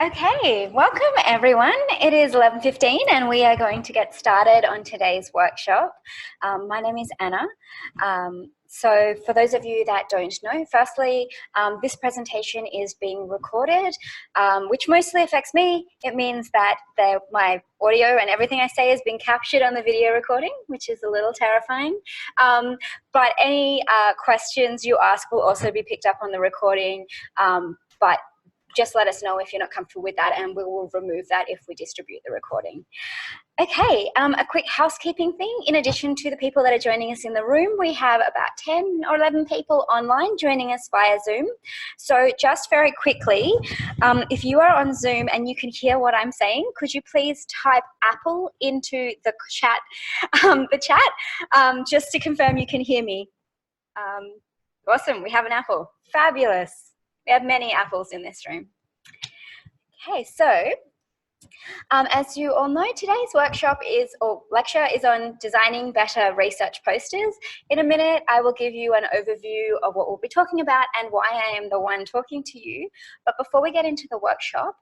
Okay, welcome everyone. It is 11:15 and we are going to get started on today's workshop. My name is Anna. So for those of you that don't know, firstly, this presentation is being recorded, which mostly affects me. It means that my audio and everything I say has been captured on the video recording, which is a little terrifying. But any questions you ask will also be picked up on the recording. But just let us know if you're not comfortable with that and we will remove that if we distribute the recording. Okay, a quick housekeeping thing. In addition to the people that are joining us in the room, we have about 10 or 11 people online joining us via Zoom. So just very quickly, if you are on Zoom and you can hear what I'm saying, could you please type Apple into the chat, just to confirm you can hear me. Awesome, we have an apple. Fabulous. We have many apples in this room. Okay, so as you all know, today's lecture is on designing better research posters. In a minute, I will give you an overview of what we'll be talking about and why I am the one talking to you. But before we get into the workshop,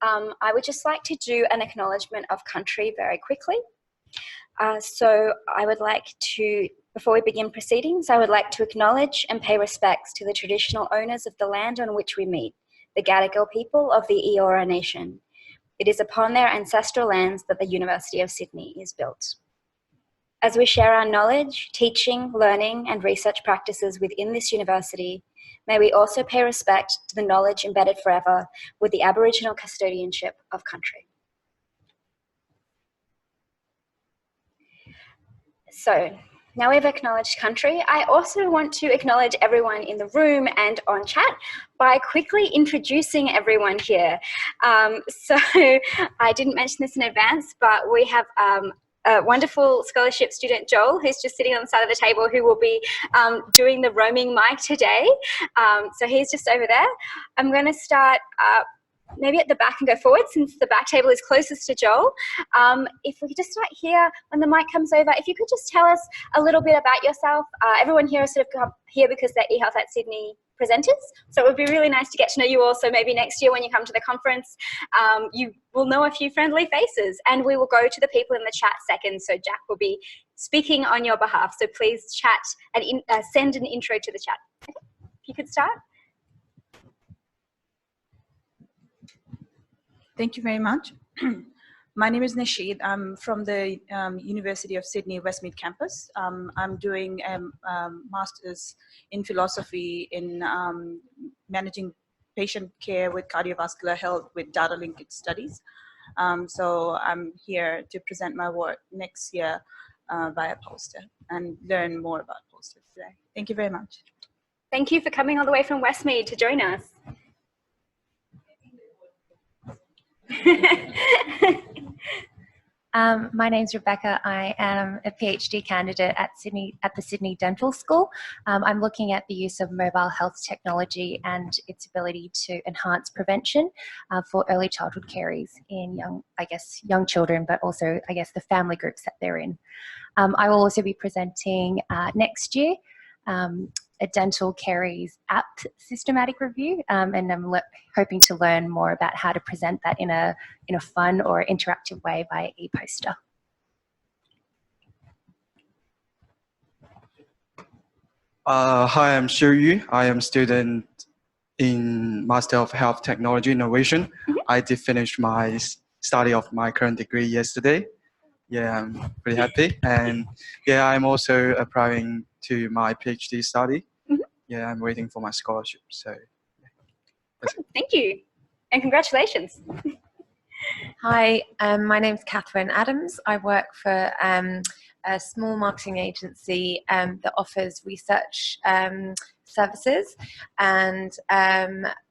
I would just like to do an acknowledgement of country very quickly. So I would like to, before we begin proceedings, I would like to acknowledge and pay respects to the traditional owners of the land on which we meet, the Gadigal people of the Eora Nation. It is upon their ancestral lands that the University of Sydney is built. As we share our knowledge, teaching, learning and research practices within this university, may we also pay respect to the knowledge embedded forever with the Aboriginal custodianship of country. So now we've acknowledged country, I also want to acknowledge everyone in the room and on chat by quickly introducing everyone here. So I didn't mention this in advance, but we have a wonderful scholarship student, Joel, who's just sitting on the side of the table, who will be doing the roaming mic today. So he's just over there. I'm going to start maybe at the back and go forward, since the back table is closest to Joel. If we could just start here when the mic comes over, if you could just tell us a little bit about yourself. Everyone here is sort of come here because they're eHealth at Sydney presenters, so it would be really nice to get to know you all. So maybe next year when you come to the conference, you will know a few friendly faces, and we will go to the people in the chat second. So Jack will be speaking on your behalf, so please chat and send an intro to the chat. Okay. If you could start. Thank you very much. My name is Nasheed. I'm from the University of Sydney Westmead campus. I'm doing a master's in philosophy in managing patient care with cardiovascular health with data linkage studies. So I'm here to present my work next year via poster and learn more about posters today. Thank you very much. Thank you for coming all the way from Westmead to join us. My name's Rebecca. I am a PhD candidate at the Sydney Dental School. I'm looking at the use of mobile health technology and its ability to enhance prevention for early childhood caries in young children, but also the family groups that they're in. I will also be presenting next year a dental caries app systematic review, and I'm hoping to learn more about how to present that in a fun or interactive way by ePoster. Hi, I'm Xiu Yu. I am a student in Master of Health Technology Innovation. I did finish my study of my current degree yesterday. Yeah, I'm pretty happy. And yeah, I'm also applying to my PhD study. Yeah, I'm waiting for my scholarship. So, thank you, and congratulations. Hi, my name's Catherine Adams. I work for a small marketing agency that offers research services, and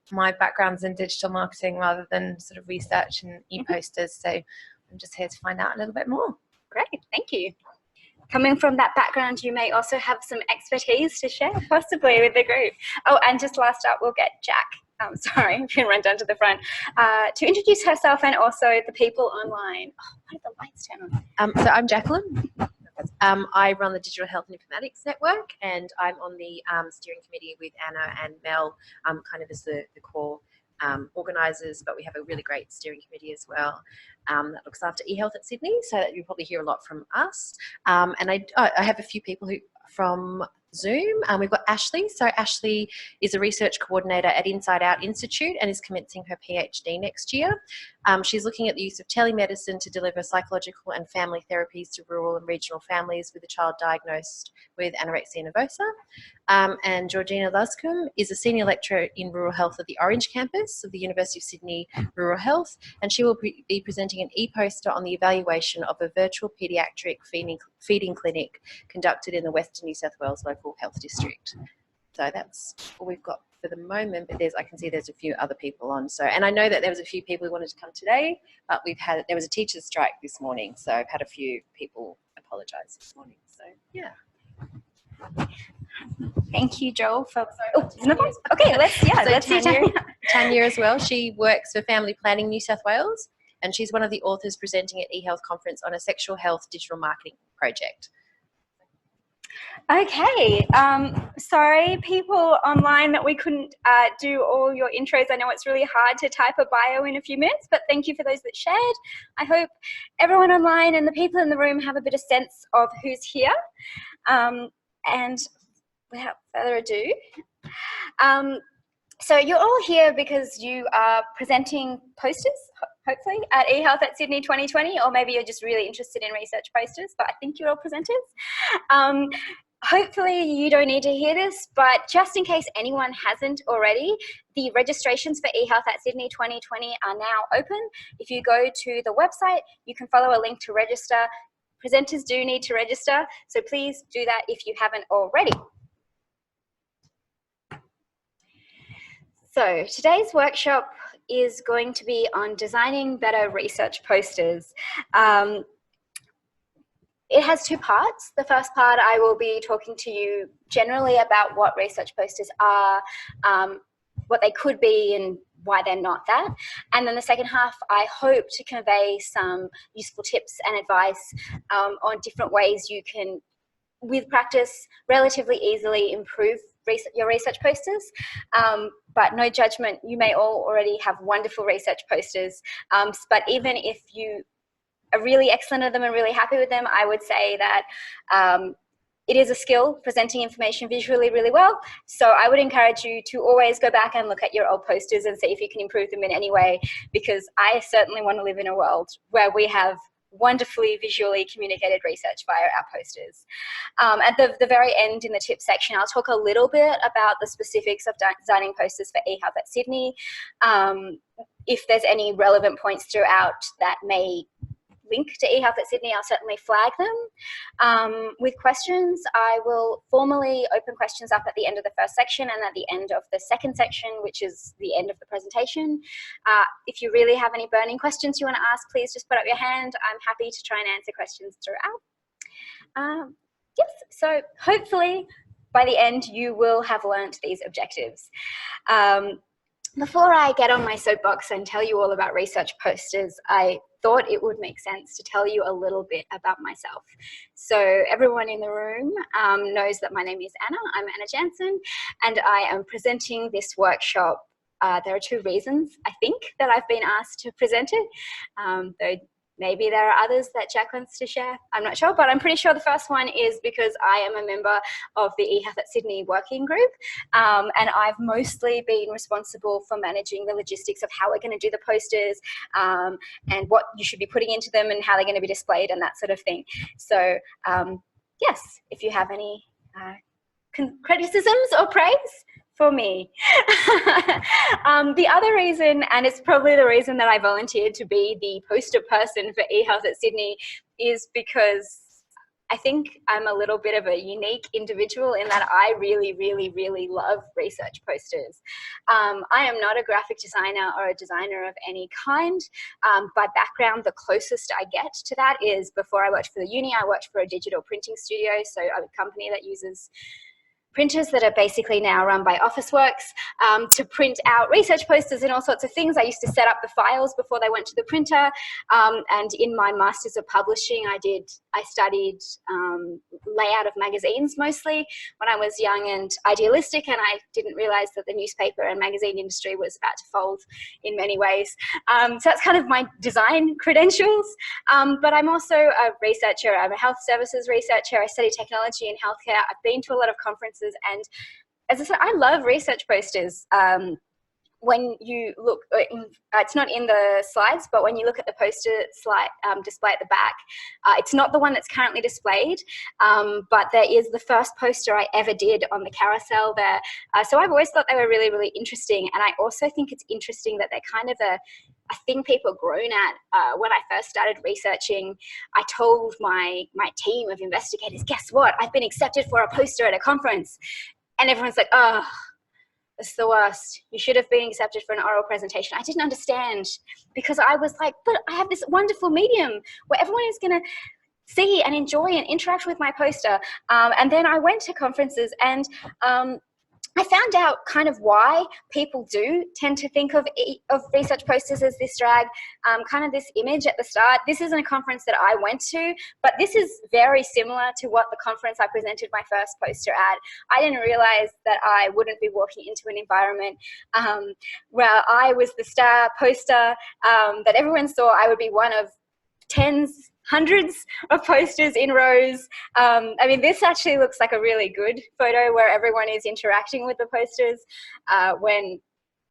my background's in digital marketing rather than sort of research and ePosters. So I'm just here to find out a little bit more. Great, thank you. Coming from that background, you may also have some expertise to share, possibly, with the group. Oh, and just last up, we'll get Jack. Sorry, you can run down to the front, to introduce herself and also the people online. Oh, why did the lights turn on? So I'm Jacqueline. I run the Digital Health and Informatics Network, and I'm on the steering committee with Anna and Mel, kind of as the core organisers, but we have a really great steering committee as well that looks after eHealth at Sydney, so that you'll probably hear a lot from us. And I have a few people who from Zoom. We've got Ashley. So Ashley is a research coordinator at Inside Out Institute and is commencing her PhD next year. She's looking at the use of telemedicine to deliver psychological and family therapies to rural and regional families with a child diagnosed with anorexia nervosa. And Georgina Luscombe is a senior lecturer in rural health at the Orange campus of the University of Sydney Rural Health, and she will be presenting an ePoster on the evaluation of a virtual paediatric feeding clinic conducted in the Western New South Wales Local Health District. So that's all we've got for the moment, but I can see there's a few other people on. So, and I know that there was a few people who wanted to come today, but there was a teacher's strike this morning, so I've had a few people apologise this morning. So yeah. Thank you, Joel. Okay, let's see Tanya as well. She works for Family Planning New South Wales, and she's one of the authors presenting at eHealth conference on a sexual health digital marketing project. Okay, sorry people online that we couldn't do all your intros. I know it's really hard to type a bio in a few minutes, but thank you for those that shared. I hope everyone online and the people in the room have a bit of sense of who's here. And without further ado, so you're all here because you are presenting posters, hopefully, at eHealth at Sydney 2020, or maybe you're just really interested in research posters, but I think you're all presenters. Hopefully you don't need to hear this, but just in case anyone hasn't already, the registrations for eHealth at Sydney 2020 are now open. If you go to the website, you can follow a link to register. Presenters do need to register, so please do that if you haven't already. So today's workshop is going to be on designing better research posters. It has two parts. The first part, I will be talking to you generally about what research posters are, what they could be and why they're not that. And then the second half, I hope to convey some useful tips and advice on different ways you can, with practice, relatively easily improve your research posters. But no judgment, you may all already have wonderful research posters. But even if you are really excellent at them and really happy with them, I would say that it is a skill, presenting information visually really well. So I would encourage you to always go back and look at your old posters and see if you can improve them in any way, because I certainly want to live in a world where we have wonderfully visually communicated research via our posters. At the very end in the tips section, I'll talk a little bit about the specifics of designing posters for eHealth at Sydney. If there's any relevant points throughout that may link to eHealth at Sydney, I'll certainly flag them. With questions, I will formally open questions up at the end of the first section and at the end of the second section, which is the end of the presentation. If you really have any burning questions you want to ask, please just put up your hand. I'm happy to try and answer questions throughout. Yes, so hopefully by the end you will have learnt these objectives. Before I get on my soapbox and tell you all about research posters, I thought it would make sense to tell you a little bit about myself. So everyone in the room knows that my name is Anna. I'm Anna Jansen, and I am presenting this workshop. There are two reasons, I think, that I've been asked to present it, though maybe there are others that Jack wants to share. I'm not sure, but I'm pretty sure the first one is because I am a member of the eHealth at Sydney working group, and I've mostly been responsible for managing the logistics of how we're going to do the posters and what you should be putting into them and how they're going to be displayed and that sort of thing. So yes, if you have any criticisms or praise, for me. The other reason, and it's probably the reason that I volunteered to be the poster person for eHealth at Sydney, is because I think I'm a little bit of a unique individual in that I really, really, really love research posters. I am not a graphic designer or a designer of any kind. By background, the closest I get to that is before I worked for the uni, I worked for a digital printing studio, so a company that uses printers that are basically now run by Officeworks to print out research posters and all sorts of things. I used to set up the files before they went to the printer. And in my Masters of Publishing, I studied layout of magazines mostly when I was young and idealistic, and I didn't realize that the newspaper and magazine industry was about to fold in many ways. So that's kind of my design credentials. But I'm also a researcher. I'm a health services researcher. I study technology in healthcare. I've been to a lot of conferences, and as I said, I love research posters. When you look, it's not in the slides, but when you look at the poster slide display at the back, it's not the one that's currently displayed, but there is the first poster I ever did on the carousel there. So I've always thought they were really, really interesting, and I also think it's interesting that they're kind of a thing people have grown at. When I first started researching, I told my team of investigators, guess what? I've been accepted for a poster at a conference. And everyone's like, oh, it's the worst. You should have been accepted for an oral presentation. I didn't understand, because I was like, but I have this wonderful medium where everyone is going to see and enjoy and interact with my poster. And then I went to conferences, and I found out kind of why people do tend to think of research posters as this drag, kind of this image at the start. This isn't a conference that I went to, but this is very similar to what the conference I presented my first poster at. I didn't realize that I wouldn't be walking into an environment where I was the star poster, that everyone saw I would be one of tens, hundreds of posters in rows. I mean, this actually looks like a really good photo where everyone is interacting with the posters. When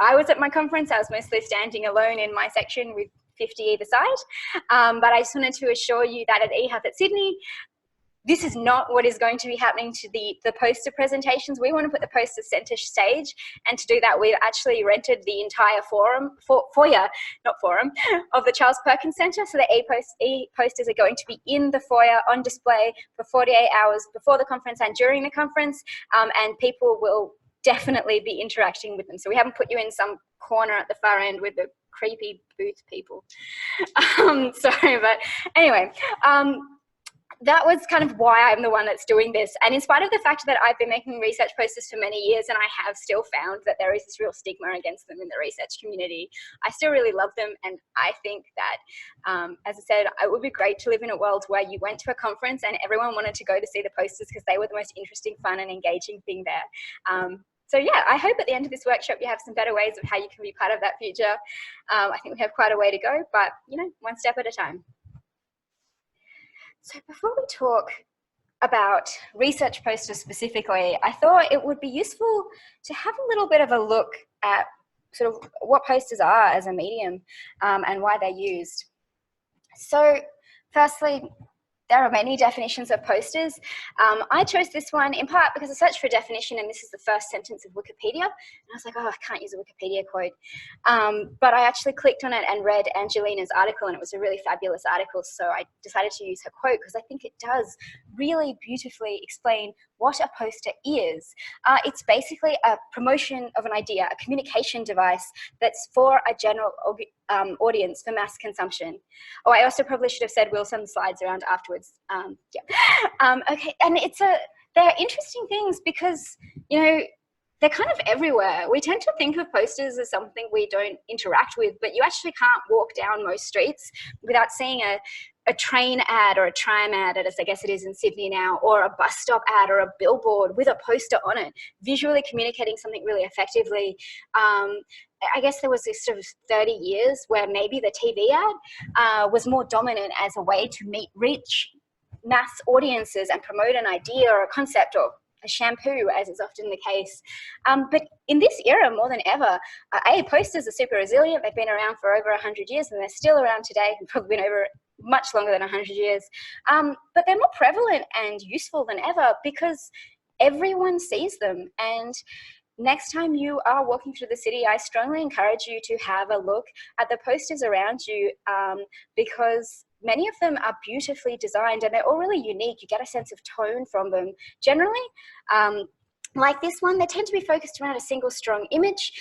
I was at my conference, I was mostly standing alone in my section with 50 either side. But I just wanted to assure you that at eHealth at Sydney, this is not what is going to be happening to the poster presentations. We want to put the posters centre stage, and to do that, we've actually rented the entire foyer, not forum, of the Charles Perkins Centre. So the e-posters are going to be in the foyer on display for 48 hours before the conference and during the conference, and people will definitely be interacting with them. So we haven't put you in some corner at the far end with the creepy booth people. Sorry, but anyway. That was kind of why I'm the one that's doing this. And in spite of the fact that I've been making research posters for many years, and I have still found that there is this real stigma against them in the research community, I still really love them. And I think that, as I said, it would be great to live in a world where you went to a conference and everyone wanted to go to see the posters because they were the most interesting, fun and engaging thing there. So yeah, I hope at the end of this workshop you have some better ways of how you can be part of that future. I think we have quite a way to go, but one step at a time. So before we talk about research posters specifically, I thought it would be useful to have a little bit of a look at sort of what posters are as a medium and why they're used. So firstly, there are many definitions of posters. I chose this one in part because I searched for a definition and this is the first sentence of Wikipedia. And I was like, oh, I can't use a Wikipedia quote. But I actually clicked on it and read Angelina's article, and it was a really fabulous article. So I decided to use her quote because I think it does really beautifully explain what a poster is. It's basically a promotion of an idea, a communication device that's for a general audience for mass consumption. Oh, I also probably should have said we'll send the slides around afterwards. Okay, and they're interesting things because, they're kind of everywhere. We tend to think of posters as something we don't interact with, but you actually can't walk down most streets without seeing a train ad or a tram ad, as I guess it is in Sydney now, or a bus stop ad or a billboard with a poster on it, visually communicating something really effectively. I guess there was this sort of 30 years where maybe the TV ad was more dominant as a way to reach mass audiences and promote an idea or a concept or a shampoo, as is often the case. But in this era, more than ever, posters are super resilient. They've been around for over 100 years and they're still around today, and probably been over much longer than 100 years. But they're more prevalent and useful than ever because everyone sees them. And next time you are walking through the city, I strongly encourage you to have a look at the posters around you because many of them are beautifully designed and they're all really unique. You get a sense of tone from them. Generally, like this one, they tend to be focused around a single strong image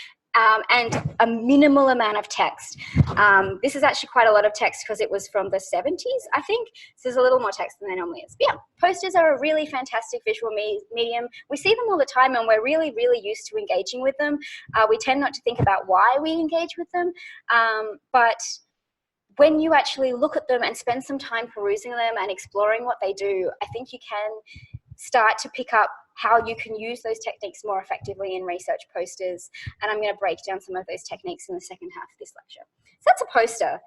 and a minimal amount of text. This is actually quite a lot of text because it was from the 70s, I think. So there's a little more text than there normally is. But yeah, posters are a really fantastic visual medium. We see them all the time and we're really, really used to engaging with them. We tend not to think about why we engage with them, but when you actually look at them and spend some time perusing them and exploring what they do, I think you can start to pick up how you can use those techniques more effectively in research posters. And I'm going to break down some of those techniques in the second half of this lecture. So that's a poster.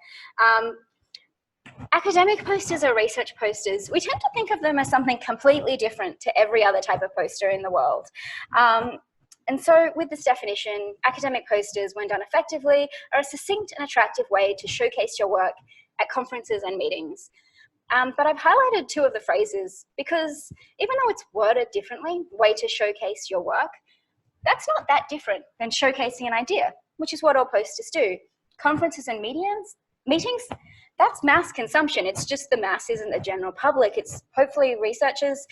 Academic posters or research posters, we tend to think of them as something completely different to every other type of poster in the world. And so with this definition, academic posters, when done effectively, are a succinct and attractive way to showcase your work at conferences and meetings. But I've highlighted two of the phrases because even though it's worded differently, way to showcase your work, that's not that different than showcasing an idea, which is what all posters do. Conferences and meetings, that's mass consumption. It's just the mass isn't the general public. It's hopefully researchers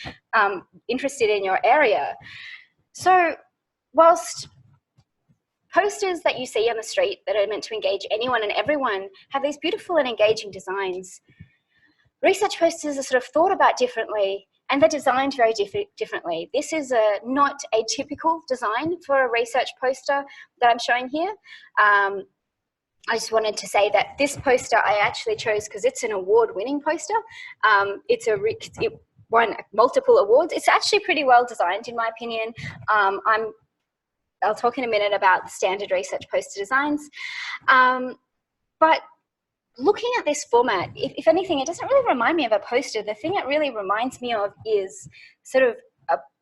interested in your area. So whilst posters that you see on the street that are meant to engage anyone and everyone have these beautiful and engaging designs, research posters are sort of thought about differently and they're designed very differently. This is not a typical design for a research poster that I'm showing here. I just wanted to say that this poster I actually chose because it's an award-winning poster. It won multiple awards. It's actually pretty well designed in my opinion. I'll talk in a minute about standard research poster designs. But looking at this format, if anything, it doesn't really remind me of a poster. The thing it really reminds me of is sort of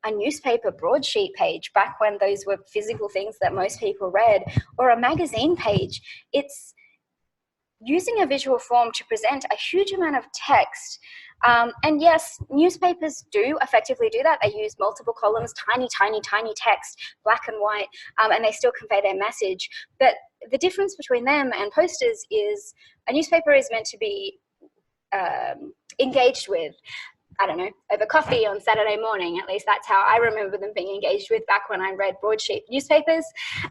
a newspaper broadsheet page back when those were physical things that most people read, or a magazine page. It's using a visual form to present a huge amount of text. And yes, newspapers do effectively do that. They use multiple columns, tiny, tiny, tiny text, black and white, and they still convey their message. But the difference between them and posters is a newspaper is meant to be engaged with, I don't know, over coffee on Saturday morning. At least that's how I remember them being engaged with back when I read broadsheet newspapers,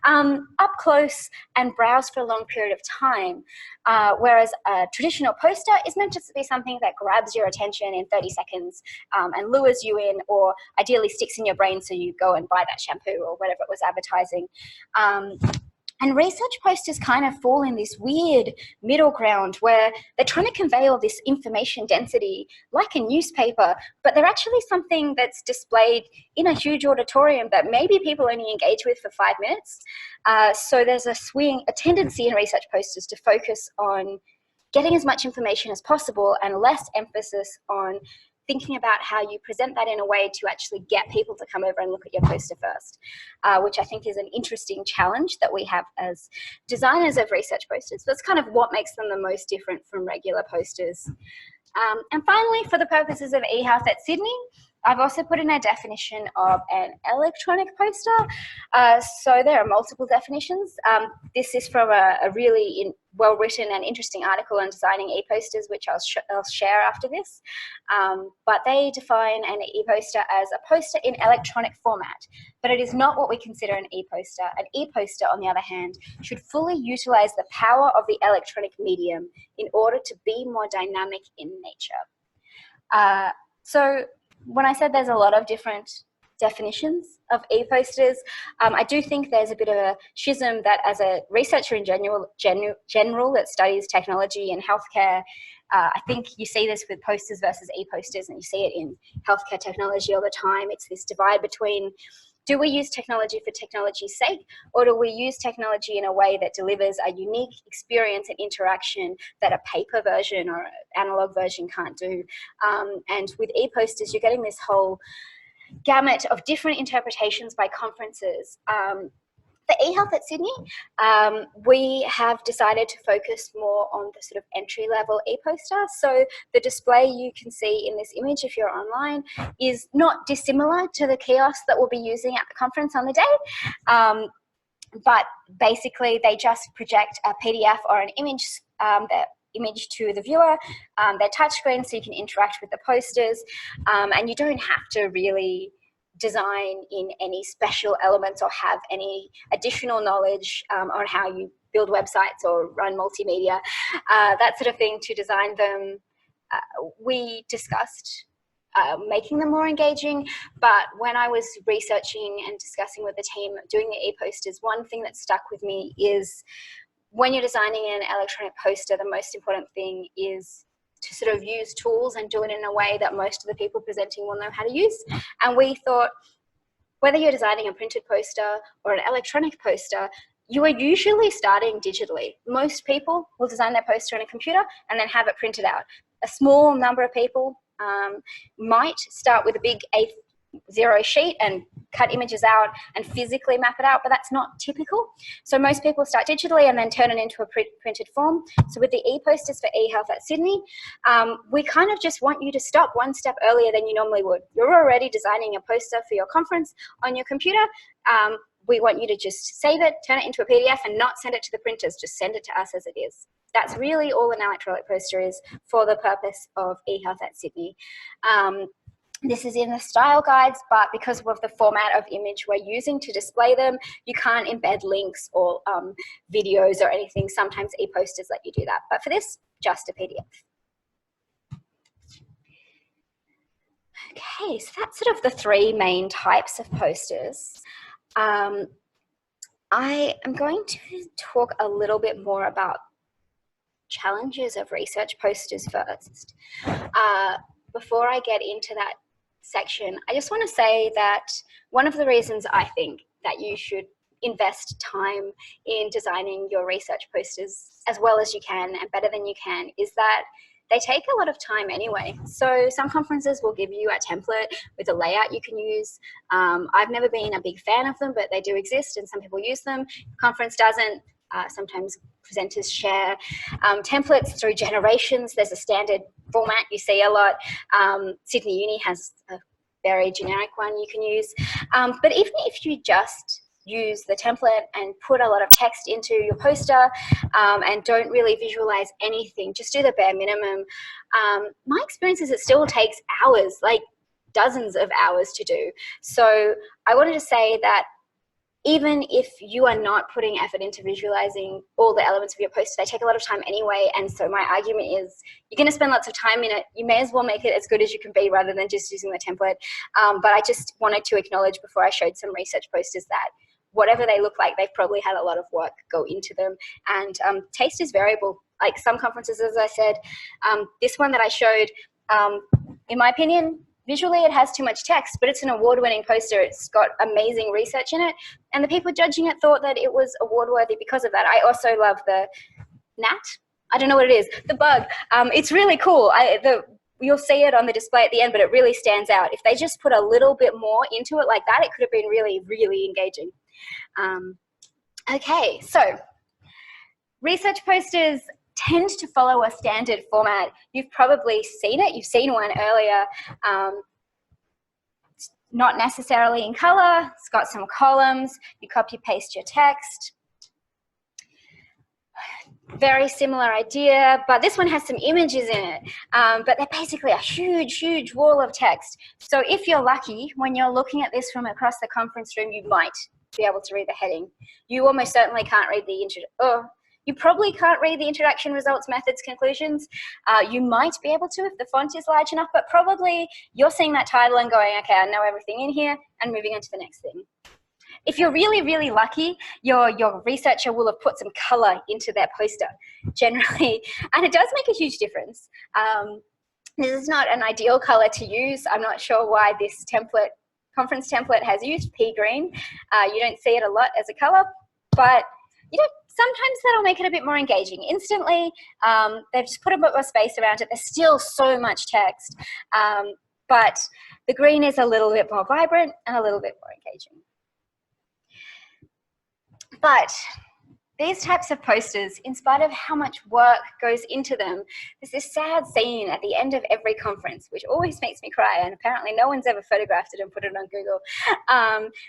up close and browse for a long period of time. Whereas a traditional poster is meant to be something that grabs your attention in 30 seconds and lures you in, or ideally sticks in your brain so you go and buy that shampoo or whatever it was advertising. And research posters kind of fall in this weird middle ground where they're trying to convey all this information density like a newspaper, but they're actually something that's displayed in a huge auditorium that maybe people only engage with for 5 minutes. So there's a tendency in research posters to focus on getting as much information as possible and less emphasis on thinking about how you present that in a way to actually get people to come over and look at your poster first, which I think is an interesting challenge that we have as designers of research posters. That's kind of what makes them the most different from regular posters. And finally, for the purposes of eHealth at Sydney, I've also put in a definition of an electronic poster. So there are multiple definitions. This is from a really well-written and interesting article on designing e-posters, which I'll share after this. But they define an e-poster as a poster in electronic format, but it is not what we consider an e-poster. An e-poster, on the other hand, should fully utilize the power of the electronic medium in order to be more dynamic in nature. So when I said there's a lot of different definitions of e-posters, I do think there's a bit of a schism that as a researcher in general that studies technology and healthcare, I think you see this with posters versus e-posters, and you see it in healthcare technology all the time. It's this divide between, do we use technology for technology's sake, or do we use technology in a way that delivers a unique experience and interaction that a paper version or analog version can't do? And with e-posters, you're getting this whole gamut of different interpretations by conferences. For eHealth at Sydney, we have decided to focus more on the sort of entry-level e-poster. So the display you can see in this image, if you're online, is not dissimilar to the kiosk that we'll be using at the conference on the day. But basically, they just project a PDF or an image, image to the viewer. They're touchscreen, so you can interact with the posters, and you don't have to really design in any special elements or have any additional knowledge on how you build websites or run multimedia, that sort of thing, to design them. We discussed making them more engaging, but when I was researching and discussing with the team doing the e-posters, one thing that stuck with me is when you're designing an electronic poster, the most important thing is to sort of use tools and do it in a way that most of the people presenting will know how to use. And we thought, whether you're designing a printed poster or an electronic poster, you are usually starting digitally. Most people will design their poster on a computer and then have it printed out. A small number of people might start with a big A0 sheet and cut images out and physically map it out, but that's not typical. So most people start digitally and then turn it into a printed form. So with the e-posters for eHealth at Sydney, we kind of just want you to stop one step earlier than you normally would. You're already designing a poster for your conference on your computer. We want you to just save it, turn it into a PDF, and not send it to the printers, just send it to us as it is. That's really all an electronic poster is for the purpose of eHealth at Sydney. This is in the style guides, but because of the format of image we're using to display them, you can't embed links or videos or anything. Sometimes e-posters let you do that, but for this, just a PDF. Okay, so that's sort of the three main types of posters. I am going to talk a little bit more about challenges of research posters first. Before I get into that section, I just want to say that one of the reasons I think that you should invest time in designing your research posters as well as you can and better than you can is that they take a lot of time anyway. So some conferences will give you a template with a layout you can use. I've never been a big fan of them, but they do exist and some people use them. Conference doesn't. Sometimes presenters share templates through generations. There's a standard format you see a lot. Sydney Uni has a very generic one you can use. But even if you just use the template and put a lot of text into your poster and don't really visualize anything, just do the bare minimum. My experience is it still takes hours, like dozens of hours to do. So I wanted to say that even if you are not putting effort into visualizing all the elements of your poster, they take a lot of time anyway. And so my argument is you're going to spend lots of time in it. You may as well make it as good as you can be rather than just using the template. But I just wanted to acknowledge before I showed some research posters that whatever they look like, they've probably had a lot of work go into them. And taste is variable. Like some conferences, as I said, this one that I showed, in my opinion, visually it has too much text, but it's an award-winning poster. It's got amazing research in it. And the people judging it thought that it was award-worthy because of that. I also love the gnat. I don't know what it is. The bug. It's really cool. You'll see it on the display at the end, but it really stands out. If they just put a little bit more into it like that, it could have been really, really engaging. Okay, so research posters tend to follow a standard format. You've probably seen it. You've seen one earlier. It's not necessarily in color. It's got some columns. You copy paste your text. Very similar idea, but this one has some images in it. But they're basically a huge, huge wall of text. So if you're lucky, when you're looking at this from across the conference room, you might be able to read the heading. You almost certainly can't read the you probably can't read the introduction, results, methods, conclusions. You might be able to if the font is large enough, but probably you're seeing that title and going, okay, I know everything in here, and moving on to the next thing. If you're really, really lucky, your researcher will have put some color into their poster, generally, and it does make a huge difference. This is not an ideal color to use. I'm not sure why this conference template has used pea green. You don't see it a lot as a color, but you know, sometimes that'll make it a bit more engaging. Instantly, they've just put a bit more space around it. There's still so much text, but the green is a little bit more vibrant and a little bit more engaging. But these types of posters, in spite of how much work goes into them, there's this sad scene at the end of every conference, which always makes me cry, and apparently no one's ever photographed it and put it on Google,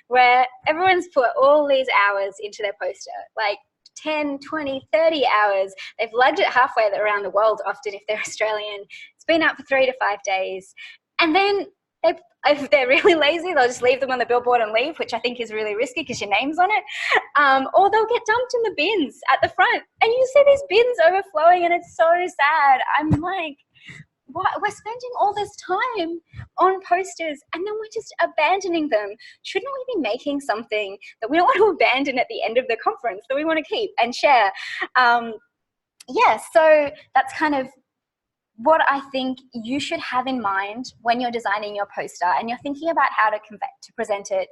where everyone's put all these hours into their poster, like 10, 20, 30 hours. They've lugged it halfway around the world often if they're Australian. It's been up for 3 to 5 days. And then if they're really lazy, they'll just leave them on the billboard and leave, which I think is really risky because your name's on it. Or they'll get dumped in the bins at the front, and you see these bins overflowing, and it's so sad. I'm like, what? We're spending all this time on posters and then we're just abandoning them. Shouldn't we be making something that we don't want to abandon at the end of the conference that we want to keep and share? Yeah, so that's kind of what I think you should have in mind when you're designing your poster and you're thinking about how to present it.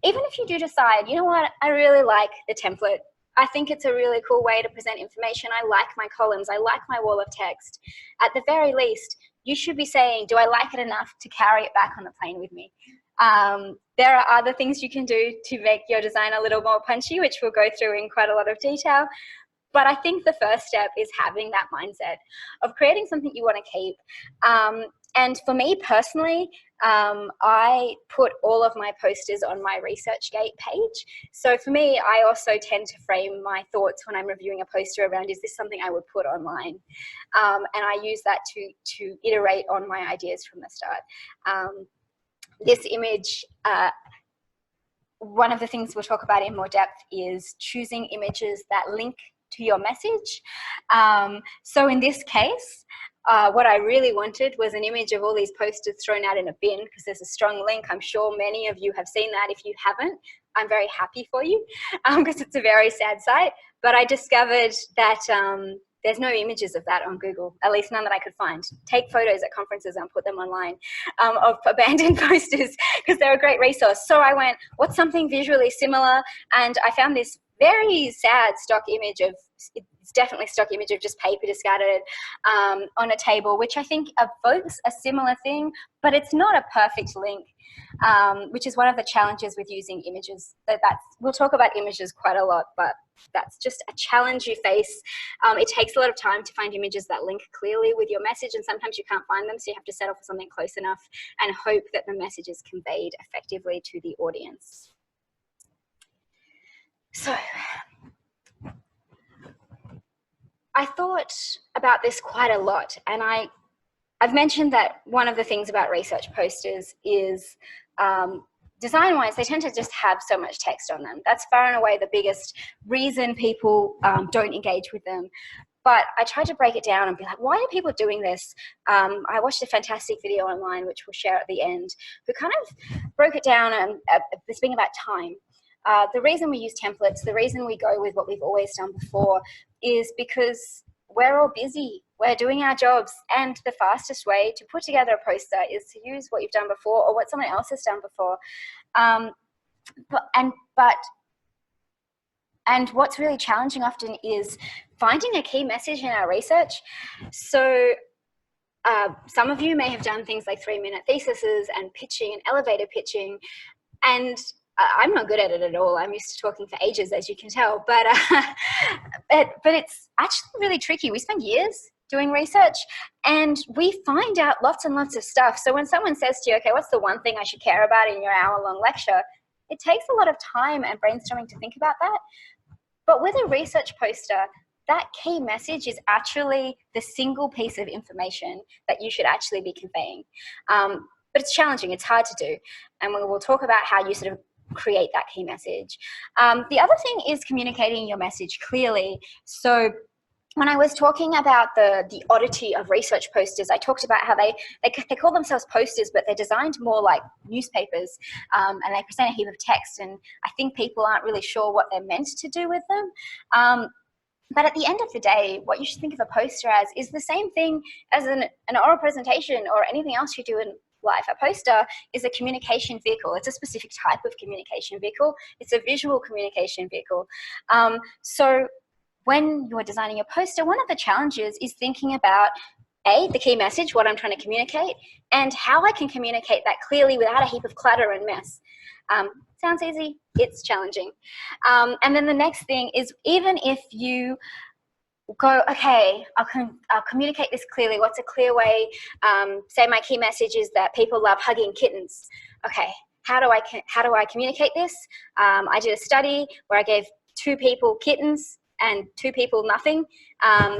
Even if you do decide, you know what, I really like the template. I think it's a really cool way to present information. I like my columns. I like my wall of text. At the very least, you should be saying, do I like it enough to carry it back on the plane with me? There are other things you can do to make your design a little more punchy, which we'll go through in quite a lot of detail. But I think the first step is having that mindset of creating something you want to keep. And for me personally, I put all of my posters on my ResearchGate page. So for me, I also tend to frame my thoughts when I'm reviewing a poster around, is this something I would put online? And I use that to iterate on my ideas from the start. This image, one of the things we'll talk about in more depth is choosing images that link to your message. So in this case, what I really wanted was an image of all these posters thrown out in a bin because there's a strong link. I'm sure many of you have seen that. If you haven't, I'm very happy for you because it's a very sad sight. But I discovered that there's no images of that on Google, at least none that I could find. Take photos at conferences and put them online of abandoned posters because they're a great resource. So I went, what's something visually similar? And I found this very sad stock image of, it's definitely stock image of just paper discarded on a table, which I think evokes a similar thing, but it's not a perfect link, which is one of the challenges with using images. We'll talk about images quite a lot, but that's just a challenge you face. It takes a lot of time to find images that link clearly with your message, and sometimes you can't find them, so you have to settle for something close enough and hope that the message is conveyed effectively to the audience. So I thought about this quite a lot, and I've mentioned that one of the things about research posters is design-wise, they tend to just have so much text on them. That's far and away the biggest reason people don't engage with them. But I tried to break it down and be like, why are people doing this? I watched a fantastic video online, which we'll share at the end, who kind of broke it down and this being about time. The reason we use templates, the reason we go with what we've always done before is because we're all busy, we're doing our jobs, and the fastest way to put together a poster is to use what you've done before or what someone else has done before. And what's really challenging often is finding a key message in our research. So some of you may have done things like 3-minute theses and pitching and elevator pitching, and I'm not good at it at all. I'm used to talking for ages, as you can tell, but it's actually really tricky. We spend years doing research and we find out lots and lots of stuff. So when someone says to you, okay, what's the one thing I should care about in your hour-long lecture? It takes a lot of time and brainstorming to think about that. But with a research poster, that key message is actually the single piece of information that you should actually be conveying. But it's challenging, it's hard to do. And we will talk about how you sort of create that key message. The other thing is communicating your message clearly. So when I was talking about the oddity of research posters, I talked about how they call themselves posters, but they're designed more like newspapers, and they present a heap of text, and I think people aren't really sure what they're meant to do with them. But at the end of the day, what you should think of a poster as is the same thing as an oral presentation or anything else you do in life. A poster is a communication vehicle. It's a specific type of communication vehicle. It's a visual communication vehicle. So when you're designing a poster, one of the challenges is thinking about the key message, what I'm trying to communicate, and how I can communicate that clearly without a heap of clutter and mess. Sounds easy, it's challenging. And then the next thing is, even if you go, okay, I'll communicate this clearly. What's a clear way? Say my key message is that people love hugging kittens. Okay, how do I communicate this? I did a study where I gave 2 people kittens and 2 people, nothing.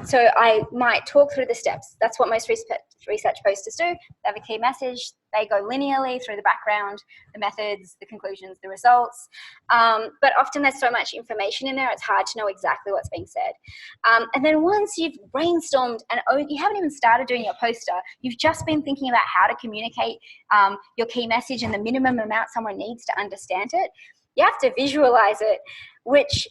So I might talk through the steps. That's what most research posters do. They have a key message. They go linearly through the background, the methods, the conclusions, the results. But often there's so much information in there, it's hard to know exactly what's being said. And then once you've brainstormed and you haven't even started doing your poster, you've just been thinking about how to communicate your key message and the minimum amount someone needs to understand it. You have to visualize it, which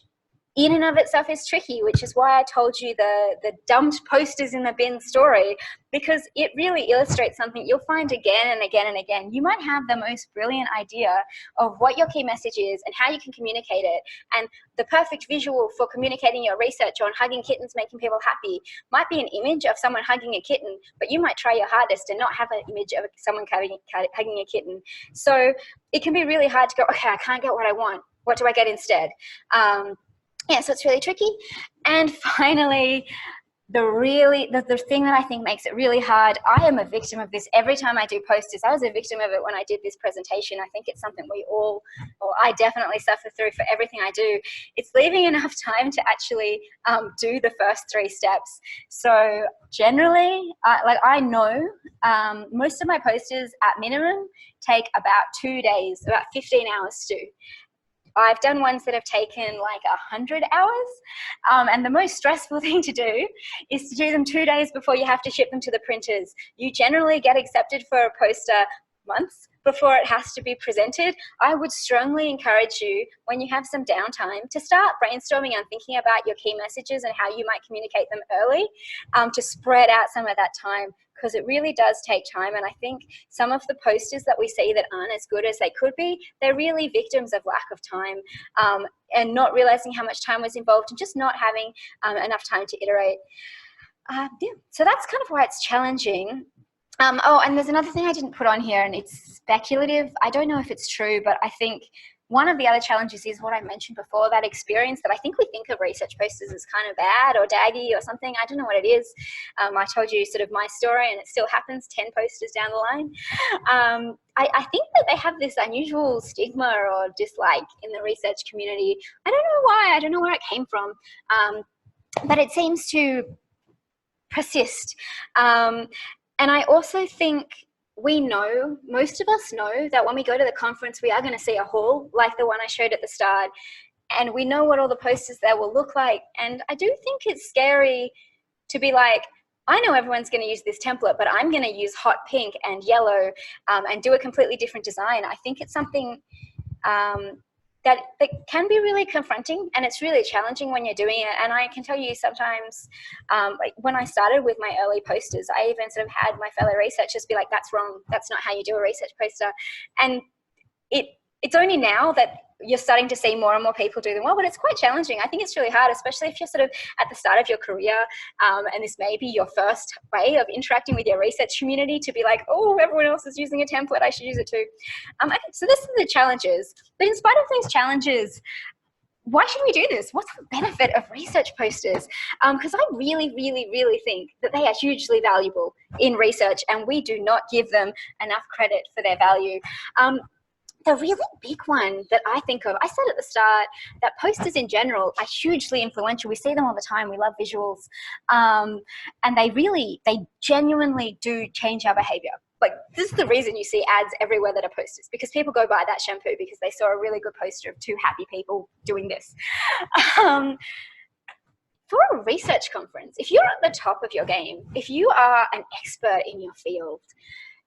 in and of itself is tricky, which is why I told you the dumped posters in the bin story, because it really illustrates something you'll find again and again and again. You might have the most brilliant idea of what your key message is and how you can communicate it. And the perfect visual for communicating your research on hugging kittens, making people happy, might be an image of someone hugging a kitten, but you might try your hardest and not have an image of someone hugging a kitten. So it can be really hard to go, okay, I can't get what I want. What do I get instead? Yeah, so it's really tricky. And finally, the thing that I think makes it really hard, I am a victim of this every time I do posters. I was a victim of it when I did this presentation. I think it's something we all, or I definitely suffer through for everything I do. It's leaving enough time to actually do the first 3 steps. So generally, I know most of my posters at minimum take about 2 days, about 15 hours to do. I've done ones that have taken like 100 hours. And the most stressful thing to do is to do them 2 days before you have to ship them to the printers. You generally get accepted for a poster months before it has to be presented. I would strongly encourage you, when you have some downtime, to start brainstorming and thinking about your key messages and how you might communicate them early, to spread out some of that time, because it really does take time. And I think some of the posters that we see that aren't as good as they could be, they're really victims of lack of time, and not realizing how much time was involved and just not having enough time to iterate. Yeah, so that's kind of why it's challenging. Oh, and there's another thing I didn't put on here, and it's speculative. I don't know if it's true, but I think one of the other challenges is what I mentioned before, that experience that I think we think of research posters as kind of bad or daggy or something. I don't know what it is. I told you sort of my story, and it still happens 10 posters down the line. I think that they have this unusual stigma or dislike in the research community. I don't know why. I don't know where it came from. But it seems to persist. And I also think most of us know that when we go to the conference, we are going to see a hall like the one I showed at the start. And we know what all the posters there will look like. And I do think it's scary to be like, I know everyone's going to use this template, but I'm going to use hot pink and yellow and do a completely different design. I think it's something that can be really confronting, and it's really challenging when you're doing it. And I can tell you sometimes, like when I started with my early posters, I even sort of had my fellow researchers be like, that's wrong, that's not how you do a research poster. And it's only now that you're starting to see more and more people do them well, but it's quite challenging. I think it's really hard, especially if you're sort of at the start of your career, and this may be your first way of interacting with your research community, to be like, oh, everyone else is using a template, I should use it too. Okay, so this is the challenges. But in spite of these challenges, why should we do this? What's the benefit of research posters? Because I really, really, really think that they are hugely valuable in research, and we do not give them enough credit for their value. The really big one that I think of, I said at the start that posters in general are hugely influential. We see them all the time. We love visuals. And they genuinely do change our behavior. Like, this is the reason you see ads everywhere that are posters, because people go buy that shampoo because they saw a really good poster of 2 happy people doing this. For a research conference, if you're at the top of your game, if you are an expert in your field,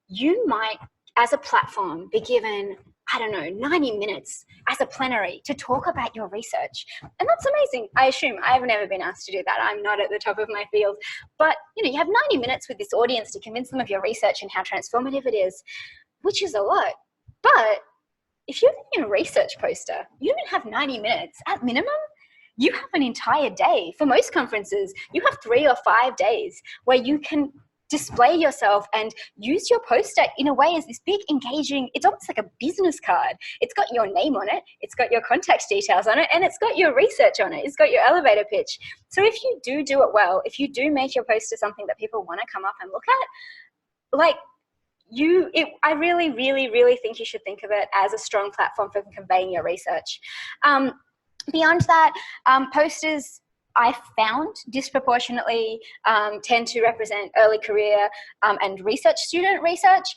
you might, as a platform, be given, I don't know, 90 minutes as a plenary to talk about your research. And that's amazing. I assume I've never been asked to do that. I'm not at the top of my field. But, you have 90 minutes with this audience to convince them of your research and how transformative it is, which is a lot. But if you're doing a research poster, you don't have 90 minutes. At minimum, you have an entire day. For most conferences, you have 3 or 5 days where you can display yourself and use your poster in a way as this big engaging, it's almost like a business card. It's got your name on it, it's got your contact details on it, and it's got your research on it. It's got your elevator pitch. So if you do it well, if you do make your poster something that people want to come up and look at, like, I really, really, really think you should think of it as a strong platform for conveying your research. Beyond that, posters, I found disproportionately tend to represent early career and research student research.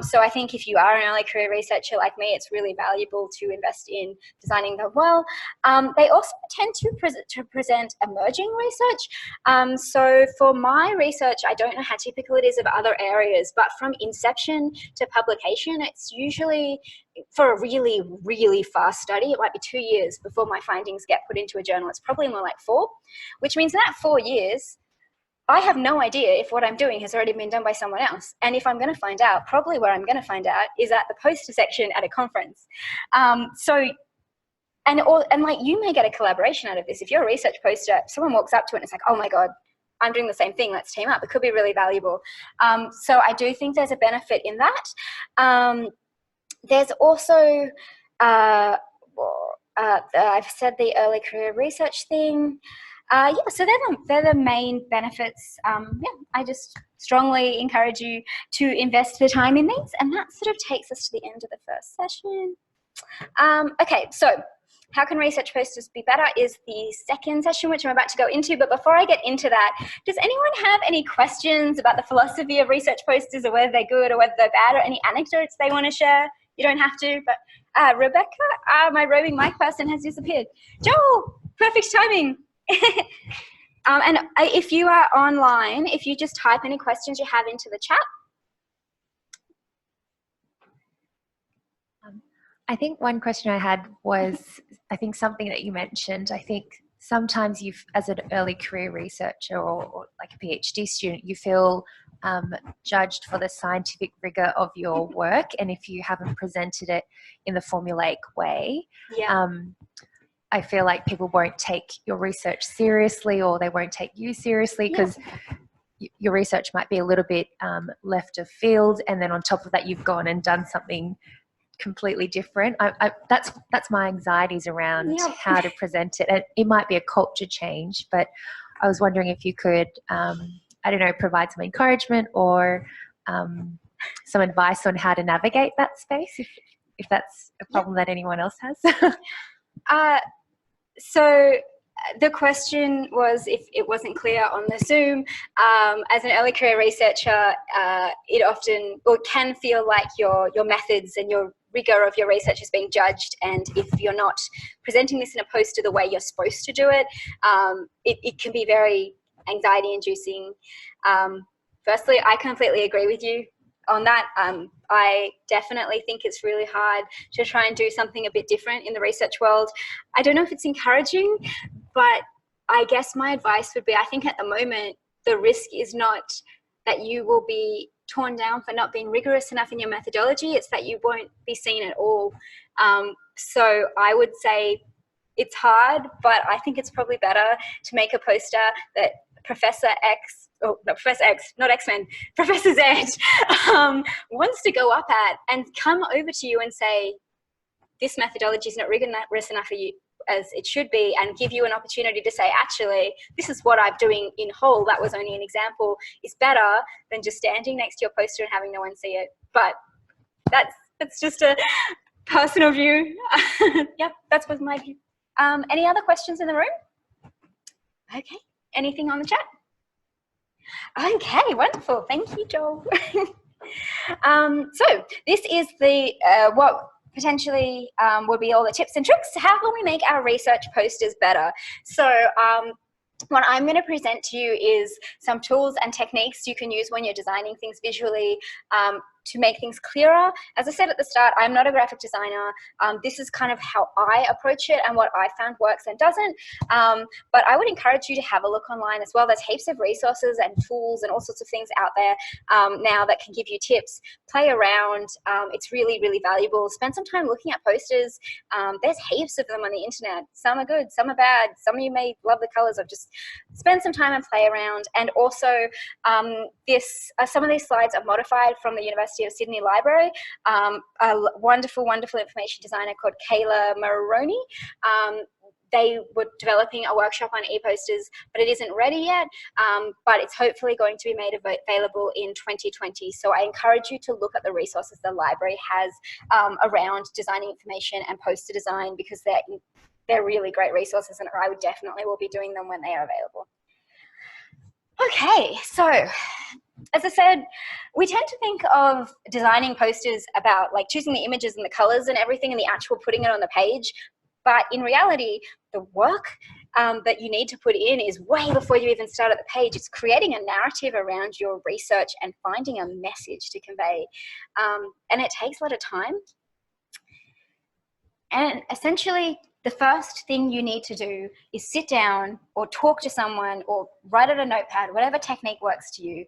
So I think if you are an early career researcher like me, it's really valuable to invest in designing them well. They also tend to present emerging research. So for my research, I don't know how typical it is of other areas, but from inception to publication, it's usually for a really, really fast study, it might be 2 years before my findings get put into a journal. It's probably more like 4, which means in that 4 years, I have no idea if what I'm doing has already been done by someone else. And if I'm going to find out, probably where I'm going to find out is at the poster section at a conference. And like you may get a collaboration out of this. If you're a research poster, someone walks up to it and it's like, oh my God, I'm doing the same thing, let's team up. It could be really valuable. So I do think there's a benefit in that. There's also, I've said the early career research thing. Yeah, so they're the main benefits. Yeah, I just strongly encourage you to invest the time in these, and that sort of takes us to the end of the first session. Okay, so how can research posters be better is the second session, which I'm about to go into. But before I get into that, does anyone have any questions about the philosophy of research posters, or whether they're good or whether they're bad, or any anecdotes they want to share? You don't have to, but Rebecca, my roving mic person has disappeared. Joel, perfect timing. And if you are online, if you just type any questions you have into the chat. I think one question I had was, I think something that you mentioned, I think sometimes as an early career researcher or like a PhD student, you feel judged for the scientific rigor of your work, and if you haven't presented it in the formulaic way, I feel like people won't take your research seriously, or they won't take you seriously because your research might be a little bit left of field, and then on top of that you've gone and done something completely different. That's my anxieties around how to present it. And it might be a culture change, but I was wondering if you could I don't know, provide some encouragement or some advice on how to navigate that space, if that's a problem that anyone else has. So the question was, if it wasn't clear on the Zoom, as an early career researcher, it often can feel like your methods and your rigor of your research is being judged, and if you're not presenting this in a poster the way you're supposed to do it, it can be very anxiety inducing. Firstly, I completely agree with you on that. I definitely think it's really hard to try and do something a bit different in the research world. I don't know if it's encouraging, but I guess my advice would be, I think at the moment, the risk is not that you will be torn down for not being rigorous enough in your methodology, it's that you won't be seen at all. So I would say it's hard, but I think it's probably better to make a poster that Professor X, not X-Men, Professor Z wants to go up at and come over to you and say, this methodology is not rigorous enough for you as it should be, and give you an opportunity to say, actually, this is what I'm doing in whole, that was only an example, is better than just standing next to your poster and having no one see it. But that's just a personal view. Yep, that was my view. Any other questions in the room? Okay. Anything on the chat? Okay, wonderful. Thank you, Joel. So this is the what potentially would be all the tips and tricks. How can we make our research posters better? So what I'm going to present to you is some tools and techniques you can use when you're designing things visually to make things clearer. As I said at the start, I'm not a graphic designer. This is kind of how I approach it and what I found works and doesn't. But I would encourage you to have a look online as well. There's heaps of resources and tools and all sorts of things out there now that can give you tips. Play around. It's really, really valuable. Spend some time looking at posters. There's heaps of them on the internet. Some are good, some are bad. Some of you may love the colors, or just spend some time and play around. And also some of these slides are modified from the University of Sydney Library. A wonderful, wonderful information designer called Kayla Maroney. They were developing a workshop on ePosters, but it isn't ready yet, but it's hopefully going to be made available in 2020. So I encourage you to look at the resources the library has around designing information and poster design, because they're they're really great resources, and I would definitely will be doing them when they are available. Okay, so as I said, we tend to think of designing posters about like choosing the images and the colors and everything and the actual putting it on the page. But in reality, the work that you need to put in is way before you even start at the page. It's creating a narrative around your research and finding a message to convey. And it takes a lot of time. And essentially, the first thing you need to do is sit down or talk to someone or write on a notepad, whatever technique works to you,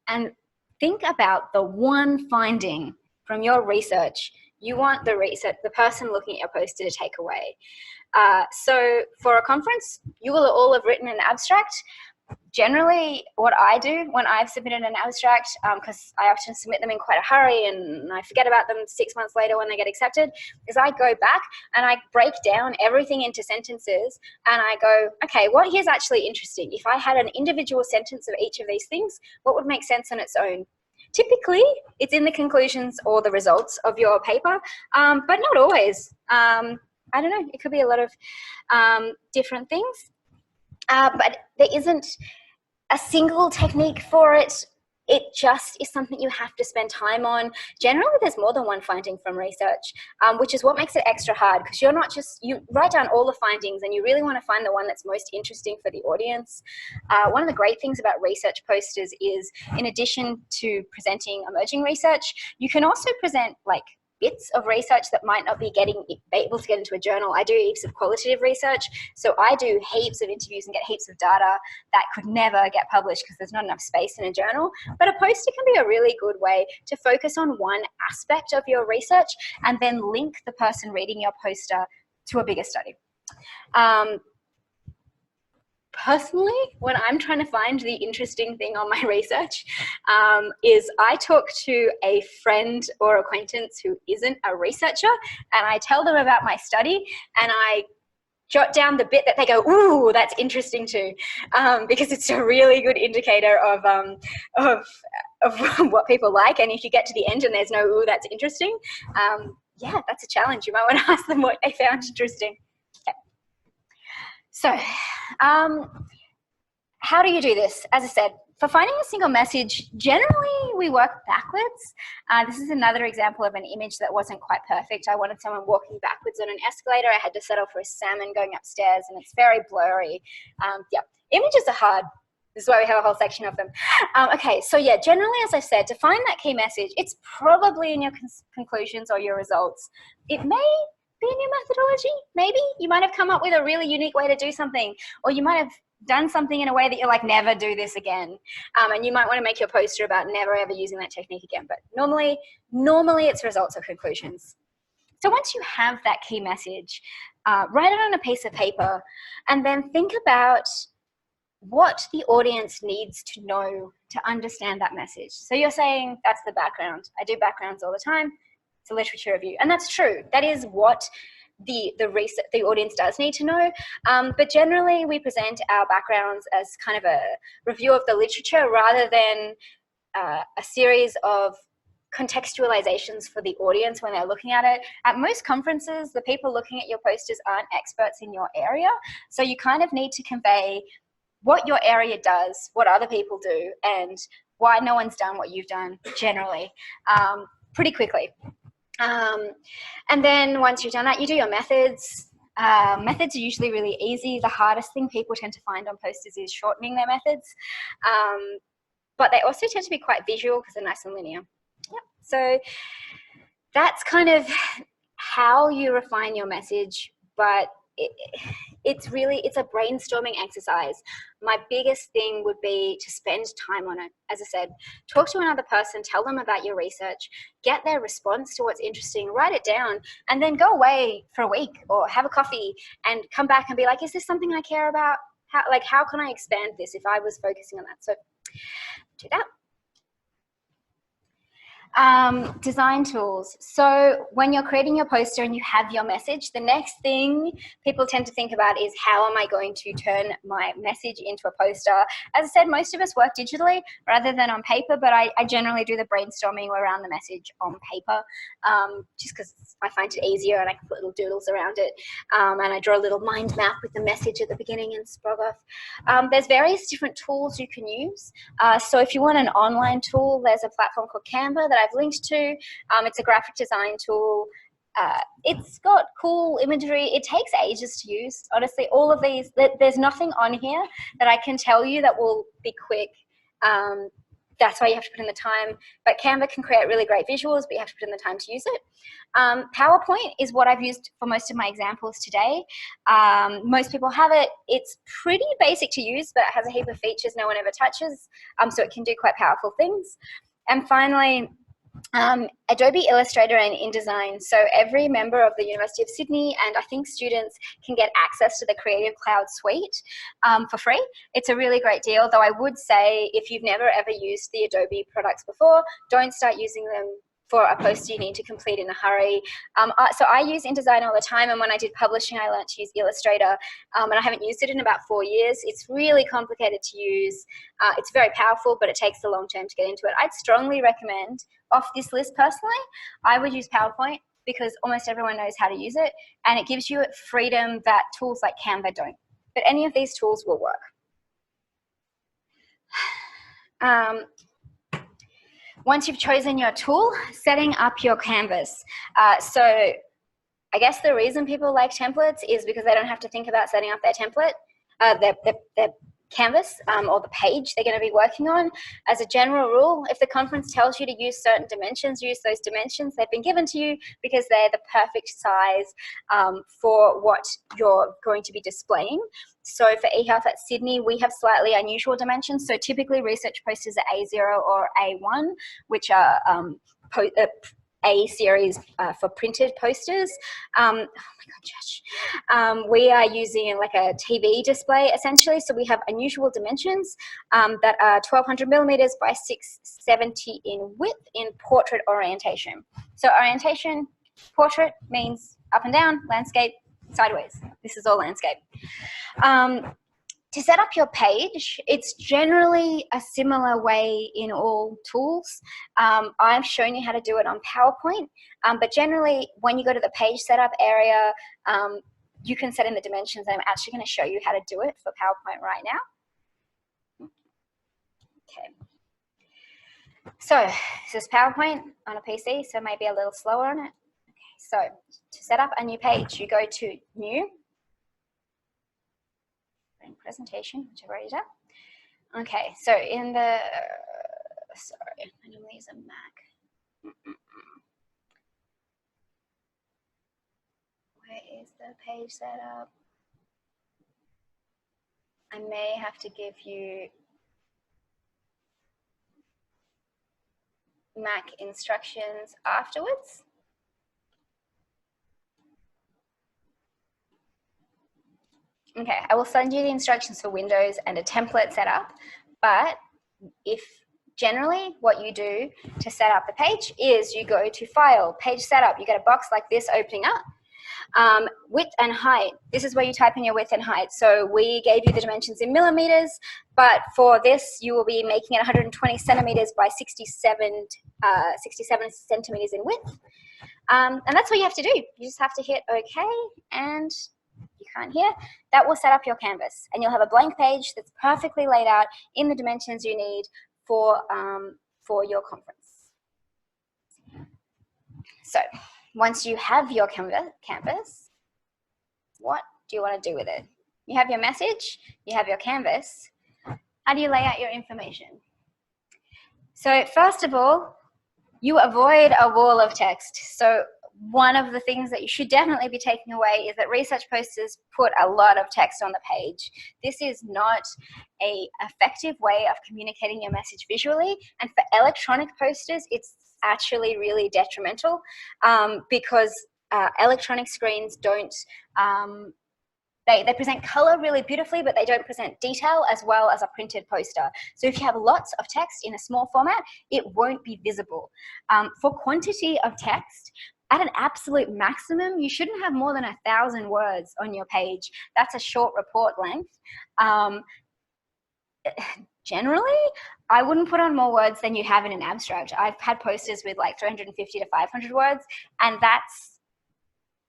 and think about the one finding from your research you want the person looking at your poster to take away. So for a conference, you will all have written an abstract. Generally, what I do when I've submitted an abstract, because I often submit them in quite a hurry and I forget about them 6 months later when they get accepted, is I go back and I break down everything into sentences and I go, okay, what here's actually interesting? If I had an individual sentence of each of these things, what would make sense on its own? Typically, it's in the conclusions or the results of your paper, but not always. I don't know, it could be a lot of different things, but there isn't a single technique for it. It just is something you have to spend time on. Generally, there's more than one finding from research, which is what makes it extra hard, because you're not just, you write down all the findings and you really want to find the one that's most interesting for the audience. One of the great things about research posters is, in addition to presenting emerging research, you can also present like bits of research that might not be able to get into a journal. I do heaps of qualitative research, so I do heaps of interviews and get heaps of data that could never get published because there's not enough space in a journal. But a poster can be a really good way to focus on one aspect of your research and then link the person reading your poster to a bigger study. Personally, when I'm trying to find the interesting thing on my research, is I talk to a friend or acquaintance who isn't a researcher, and I tell them about my study, and I jot down the bit that they go, ooh, that's interesting too, because it's a really good indicator of what people like. And if you get to the end and there's no, ooh, that's interesting, yeah, that's a challenge. You might want to ask them what they found interesting. Okay. So, how do you do this? As I said, for finding a single message, generally we work backwards. This is another example of an image that wasn't quite perfect. I wanted someone walking backwards on an escalator. I had to settle for a salmon going upstairs, and it's very blurry. Yeah, images are hard. This is why we have a whole section of them. Okay, so yeah, generally, as I said, to find that key message, it's probably in your conclusions or your results. It may be in your methodology, maybe. You might have come up with a really unique way to do something, or you might have done something in a way that you're like, never do this again. And you might want to make your poster about never ever using that technique again. But normally it's results or conclusions. So once you have that key message, write it on a piece of paper and then think about what the audience needs to know to understand that message. So you're saying that's the background. I do backgrounds all the time. It's a literature review. And that's true. That is what the audience does need to know. But generally we present our backgrounds as kind of a review of the literature rather than a series of contextualizations for the audience when they're looking at it. At most conferences, the people looking at your posters aren't experts in your area. So you kind of need to convey what your area does, what other people do, and why no one's done what you've done generally, pretty quickly. And then once you've done that, you do your methods. Methods are usually really easy. The hardest thing people tend to find on posters is shortening their methods. But they also tend to be quite visual because they're nice and linear. Yep. So that's kind of how you refine your message, but it's a brainstorming exercise. My biggest thing would be to spend time on it. As I said, talk to another person, tell them about your research, get their response to what's interesting, write it down, and then go away for a week or have a coffee and come back and be like, is this something I care about? How can I expand this if I was focusing on that? So do that. Design tools. So when you're creating your poster and you have your message, the next thing people tend to think about is how am I going to turn my message into a poster? As I said, most of us work digitally rather than on paper, but I generally do the brainstorming around the message on paper, just because I find it easier and I can put little doodles around it. And I draw a little mind map with the message at the beginning and sprog off. There's various different tools you can use. So if you want an online tool, there's a platform called Canva that I've linked to. It's a graphic design tool. It's got cool imagery. It takes ages to use. Honestly, all of these, there's nothing on here that I can tell you that will be quick. That's why you have to put in the time. But Canva can create really great visuals, but you have to put in the time to use it. PowerPoint is what I've used for most of my examples today. Most people have it. It's pretty basic to use, but it has a heap of features no one ever touches, so it can do quite powerful things. And finally, Adobe Illustrator and InDesign. So every member of the University of Sydney and I think students can get access to the Creative Cloud suite for free. It's a really great deal, though I would say if you've never ever used the Adobe products before, don't start using them for a poster you need to complete in a hurry. So I use InDesign all the time, and when I did publishing, I learned to use Illustrator, and I haven't used it in about 4 years. It's really complicated to use. It's very powerful, but it takes a long time to get into it. I'd strongly recommend, off this list personally, I would use PowerPoint because almost everyone knows how to use it, and it gives you freedom that tools like Canva don't. But any of these tools will work. Once you've chosen your tool, setting up your canvas. So I guess the reason people like templates is because they don't have to think about setting up their template, their canvas or the page they're going to be working on. As a general rule, if the conference tells you to use certain dimensions, use those dimensions. They've been given to you because they're the perfect size for what you're going to be displaying. So for eHealth at Sydney, we have slightly unusual dimensions. So typically research posters are A0 or A1, which are A series for printed posters. Oh my God, Josh. We are using like a TV display essentially. So we have unusual dimensions that are 1200 millimeters by 670 in width in portrait orientation. So orientation, portrait means up and down, landscape, sideways. This is all landscape. To set up your page, it's generally a similar way in all tools. I've shown you how to do it on PowerPoint, but generally when you go to the page setup area, you can set in the dimensions, and I'm actually going to show you how to do it for PowerPoint right now. Okay. So this is PowerPoint on a PC, so maybe a little slower on it. Okay, so to set up a new page, you go to New, Presentation, which I've already done. Okay, so in the, sorry, I normally use a Mac. Where is the page setup? I may have to give you Mac instructions afterwards. Okay, I will send you the instructions for Windows and a template setup, but if generally what you do to set up the page is you go to File, Page Setup, you get a box like this opening up. Width and height, this is where you type in your width and height. So we gave you the dimensions in millimeters, but for this you will be making it 120 centimeters by 67 centimeters in width. And that's what you have to do. You just have to hit OK, and you can't hear, that will set up your canvas, and you'll have a blank page that's perfectly laid out in the dimensions you need for your conference. So once you have your canvas, what do you want to do with it? You have your message, you have your canvas. How do you lay out your information? So first of all, you avoid a wall of text. So one of the things that you should definitely be taking away is that research posters put a lot of text on the page. This is not an effective way of communicating your message visually, and for electronic posters it's actually really detrimental because electronic screens don't they present color really beautifully, but they don't present detail as well as a printed poster. So if you have lots of text in a small format, it won't be visible. For quantity of text, at an absolute maximum, you shouldn't have more than 1,000 words on your page. That's a short report length. Generally, I wouldn't put on more words than you have in an abstract. I've had posters with like 350 to 500 words, and that's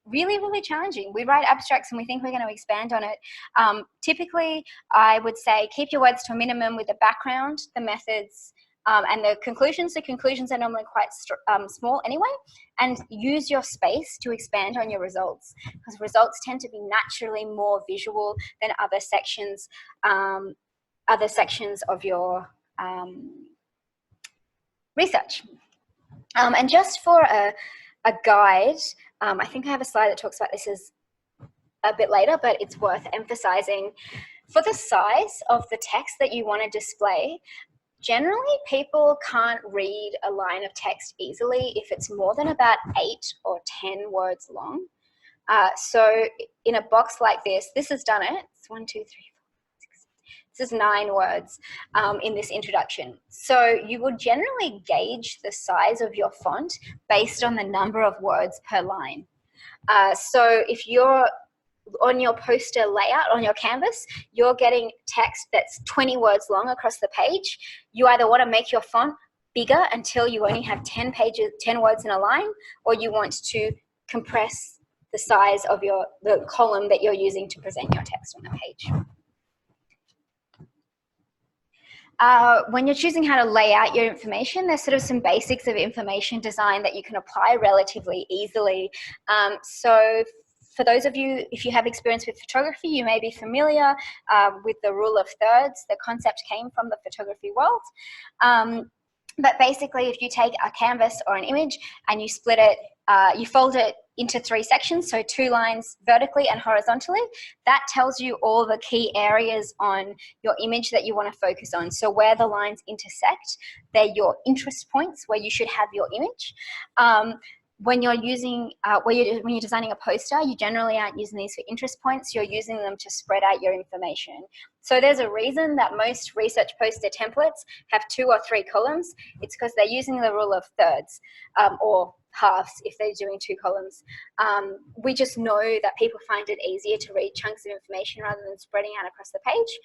really, really challenging. We write abstracts and we think we're going to expand on it. Typically, I would say keep your words to a minimum with the background, the methods, and the conclusions. The conclusions are normally quite small anyway, and use your space to expand on your results, because results tend to be naturally more visual than other sections of your research. And just for a guide, I think I have a slide that talks about this a bit later, but it's worth emphasizing. For the size of the text that you want to display, generally people can't read a line of text easily if it's more than about 8 or 10 words long. So in a box like this has done it. It's 1, 2, 3, 4, 6. This is 9 words in this introduction. So you would generally gauge the size of your font based on the number of words per line. So if you're on your poster layout on your canvas, you're getting text that's 20 words long across the page. You either want to make your font bigger until you only have 10 words in a line, or you want to compress the size of the column that you're using to present your text on the page. When you're choosing how to lay out your information, there's sort of some basics of information design that you can apply relatively easily. So for those of you, if you have experience with photography, you may be familiar with the rule of thirds. The concept came from the photography world. But basically, if you take a canvas or an image and you split it, you fold it into 3 sections, so 2 lines vertically and horizontally, that tells you all the key areas on your image that you want to focus on. So where the lines intersect, they're your interest points where you should have your image. When you're using, when you're designing a poster, you generally aren't using these for interest points. You're using them to spread out your information. So there's a reason that most research poster templates have 2 or 3 columns. It's because they're using the rule of thirds, or halves if they're doing 2 columns. We just know that people find it easier to read chunks of information rather than spreading out across the page.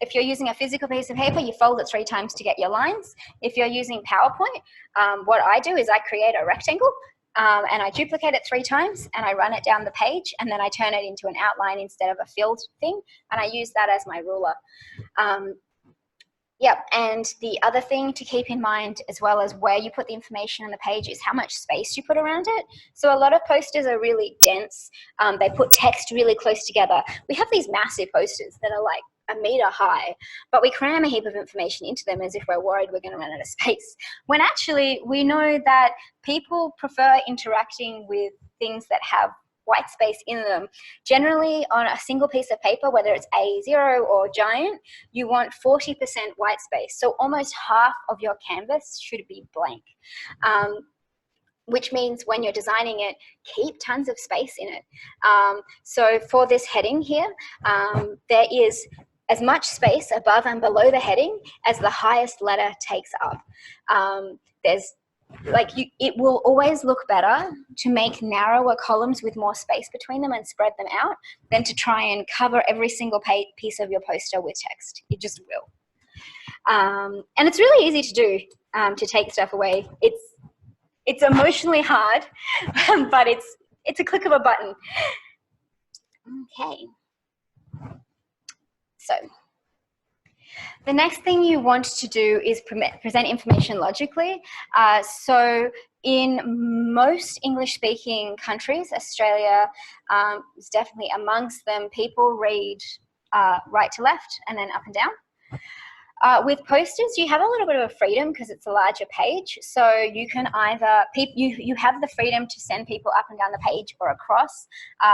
If you're using a physical piece of paper, you fold it 3 times to get your lines. If you're using PowerPoint, what I do is I create a rectangle, and I duplicate it 3 times and I run it down the page, and then I turn it into an outline instead of a filled thing, and I use that as my ruler. Yep, and the other thing to keep in mind, as well as where you put the information on the page, is how much space you put around it. So a lot of posters are really dense. They put text really close together. We have these massive posters that are like 1 meter high, but we cram a heap of information into them as if we're worried we're going to run out of space, when actually we know that people prefer interacting with things that have white space in them. Generally, on a single piece of paper, whether it's A0 or giant, you want 40% white space. So almost half of your canvas should be blank. Which means when you're designing it, keep tons of space in it. So for this heading here, there is as much space above and below the heading as the highest letter takes up. It will always look better to make narrower columns with more space between them and spread them out than to try and cover every single piece of your poster with text. It just will. And it's really easy to do, to take stuff away. It's emotionally hard, but it's a click of a button. Okay. So the next thing you want to do is present information logically. So in most English-speaking countries, Australia is definitely amongst them, people read right to left and then up and down. With posters, you have a little bit of a freedom because it's a larger page. So you can either, you have the freedom to send people up and down the page or across.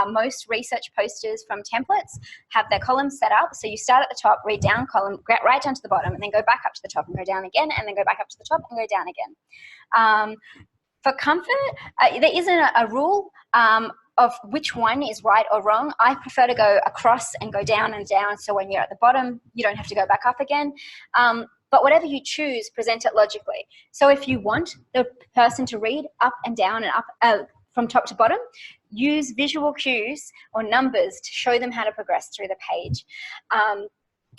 Most research posters from templates have their columns set up. So you start at the top, read down column, right down to the bottom, and then go back up to the top and go down again, and then go back up to the top and go down again. For comfort, there isn't a rule. of which one is right or wrong. I prefer to go across and go down and down, so when you're at the bottom, you don't have to go back up again. But whatever you choose, present it logically. So if you want the person to read up and down and up from top to bottom, use visual cues or numbers to show them how to progress through the page.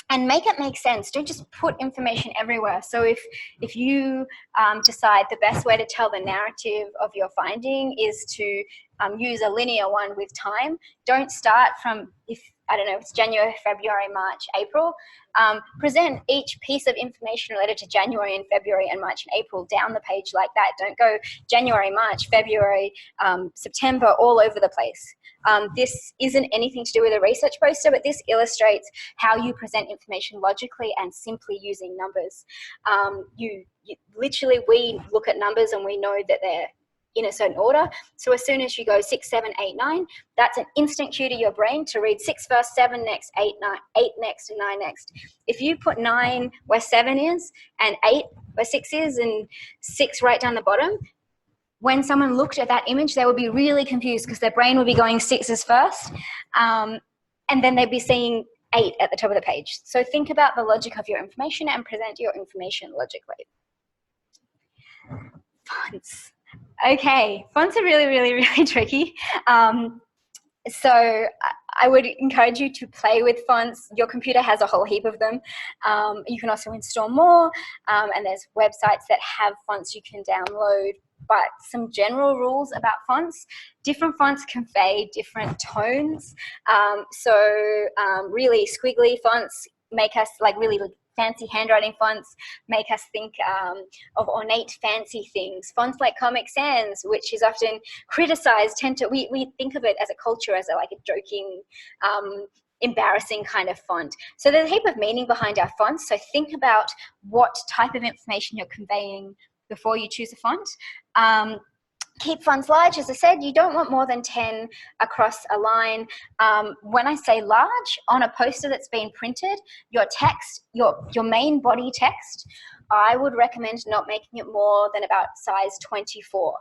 And make it make sense. Don't just put information everywhere. So if you decide the best way to tell the narrative of your finding is to use a linear one with time, don't start from, if I don't know, it's January, February, March, April. Present each piece of information related to January and February and March and April down the page like that. Don't go January, March, February, September, all over the place. This isn't anything to do with a research poster, but this illustrates how you present information logically and simply using numbers. Literally, we look at numbers and we know that they're in a certain order. So as soon as you go 6, 7, 8, 9, that's an instant cue to your brain to read 6 first, 7 next, 8 next, and 9 next. If you put 9 where 7 is, and 8 where 6 is, and 6 right down the bottom, when someone looked at that image, they would be really confused because their brain would be going 6s first, and then they'd be seeing 8 at the top of the page. So think about the logic of your information and present your information logically. Fonts. Okay, fonts are really, really, really tricky. So I would encourage you to play with fonts. Your computer has a whole heap of them. You can also install more, and there's websites that have fonts you can download. But some general rules about fonts: different fonts convey different tones. Really squiggly fonts make us, like really fancy handwriting fonts make us think of ornate, fancy things. Fonts like Comic Sans, which is often criticized, we think of it as a culture, as like a joking, embarrassing kind of font. So there's a heap of meaning behind our fonts. So think about what type of information you're conveying before you choose a font. Keep fonts large. As I said, you don't want more than 10 across a line. When I say large, on a poster that's been printed, your text, your main body text, I would recommend not making it more than about size 24.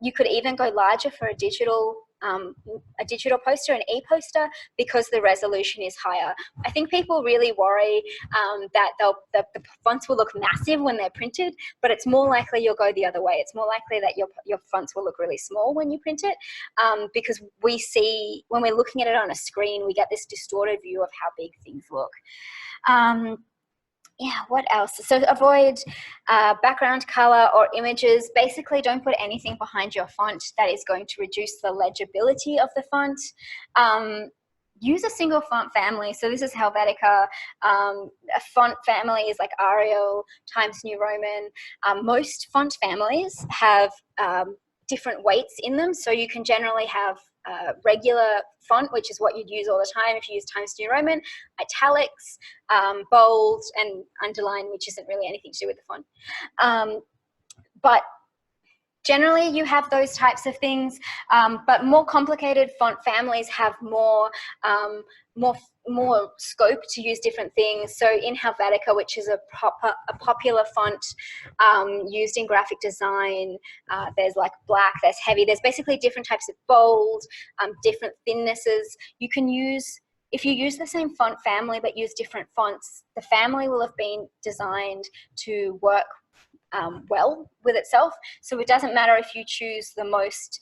You could even go larger for a digital poster, an ePoster, because the resolution is higher. I think people really worry that the fonts will look massive when they're printed, but it's more likely you'll go the other way. It's more likely that your fonts will look really small when you print it, because we see, when we're looking at it on a screen, we get this distorted view of how big things look. Yeah, what else? So avoid background color or images. Basically, don't put anything behind your font that is going to reduce the legibility of the font. Use a single font family. So this is Helvetica. A font family is like Arial, Times New Roman. Most font families have different weights in them. So you can generally have regular font, which is what you'd use all the time if you use Times New Roman, italics, bold, and underline, which isn't really anything to do with the font. But generally you have those types of things, but more complicated font families have more scope to use different things. So in Helvetica, which is a popular font used in graphic design, there's like black, there's heavy, there's basically different types of bold, different thinnesses. You can use, if you use the same font family but use different fonts, the family will have been designed to work well with itself. So it doesn't matter if you choose the most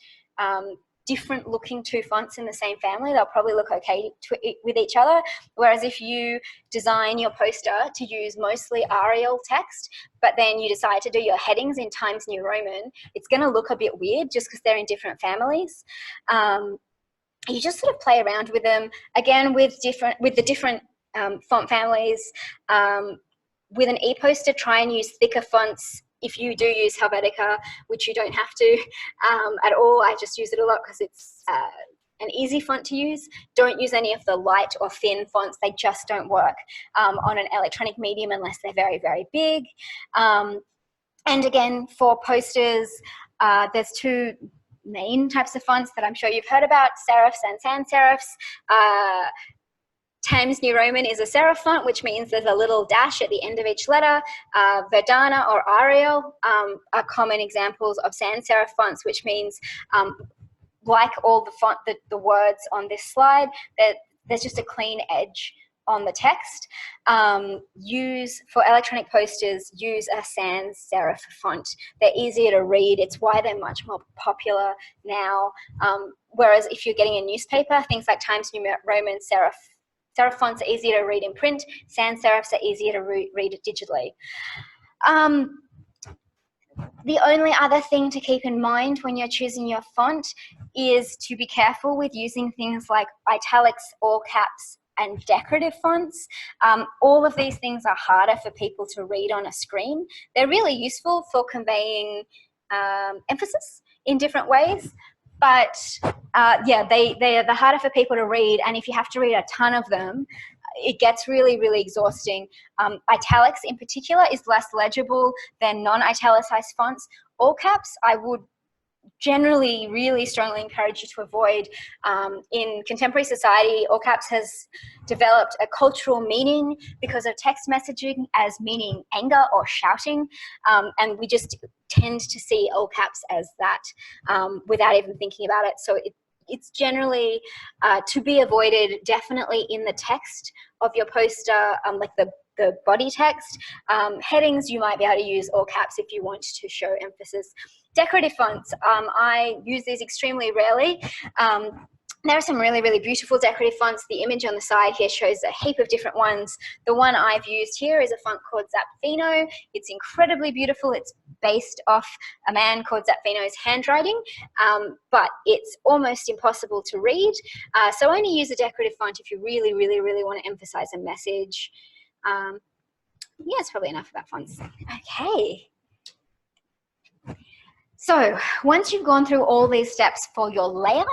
different looking two fonts in the same family, they'll probably look okay with each other. Whereas if you design your poster to use mostly Arial text, but then you decide to do your headings in Times New Roman, it's going to look a bit weird just because they're in different families. You just sort of play around with them. Again, with the different font families. With an ePoster, try and use thicker fonts. If you do use Helvetica, which you don't have to at all, I just use it a lot because it's an easy font to use. Don't use any of the light or thin fonts. They just don't work on an electronic medium unless they're very, very big. And again, for posters, there's two main types of fonts that I'm sure you've heard about, serifs and sans serifs. Times New Roman is a serif font, which means there's a little dash at the end of each letter. Verdana or Arial are common examples of sans serif fonts, which means like all the font, the words on this slide, there's just a clean edge on the text. For electronic posters, use a sans serif font. They're easier to read. It's why they're much more popular now. Whereas if you're getting a newspaper, things like Times New Roman serif fonts are easier to read in print. Sans serifs are easier to read digitally. The only other thing to keep in mind when you're choosing your font is to be careful with using things like italics, all caps, and decorative fonts. All of these things are harder for people to read on a screen. They're really useful for conveying emphasis in different ways, but yeah, they are the harder for people to read, and if you have to read a ton of them, it gets really, really exhausting. Italics in particular is less legible than non-italicized fonts. All caps, I would generally really strongly encourage you to avoid. In contemporary society, all caps has developed a cultural meaning because of text messaging as meaning anger or shouting, and we just tend to see all caps as that without even thinking about it. So it's generally to be avoided, definitely in the text of your poster, like the body text. Headings, you might be able to use all caps if you want to show emphasis. Decorative fonts, I use these extremely rarely. There are some really, really beautiful decorative fonts. The image on the side here shows a heap of different ones. The one I've used here is a font called Zapfino. It's incredibly beautiful. It's based off a man called Zapfino's handwriting, but it's almost impossible to read. So only use a decorative font if you really, really, really want to emphasize a message. Yeah, it's probably enough about fonts. Okay. So once you've gone through all these steps for your layout,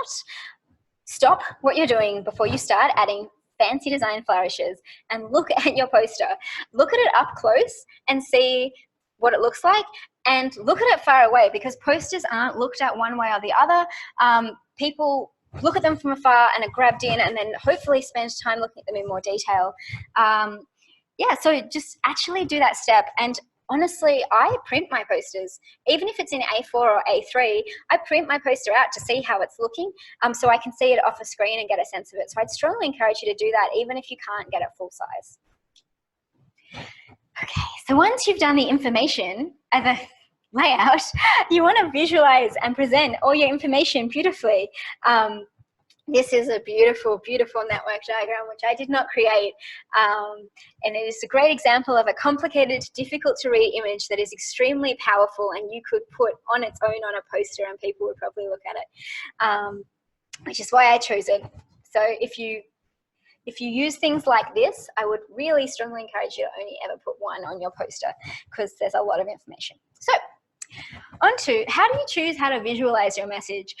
stop what you're doing before you start adding fancy design flourishes and look at your poster. Look at it up close and see what it looks like, and look at it far away, because posters aren't looked at one way or the other. People look at them from afar and are grabbed in, and then hopefully spend time looking at them in more detail. Yeah, so just actually do that step. And honestly, I print my posters. Even if it's in A4 or A3, I print my poster out to see how it's looking, so I can see it off a screen and get a sense of it. So I'd strongly encourage you to do that, even if you can't get it full size. Okay, so once you've done the information and the layout, you want to visualize and present all your information beautifully. This is a beautiful, beautiful network diagram, which I did not create. And it is a great example of a complicated, difficult to read image that is extremely powerful, and you could put on its own on a poster and people would probably look at it, which is why I chose it. So if you use things like this, I would really strongly encourage you to only ever put one on your poster, because there's a lot of information. So on to how do you choose how to visualize your message?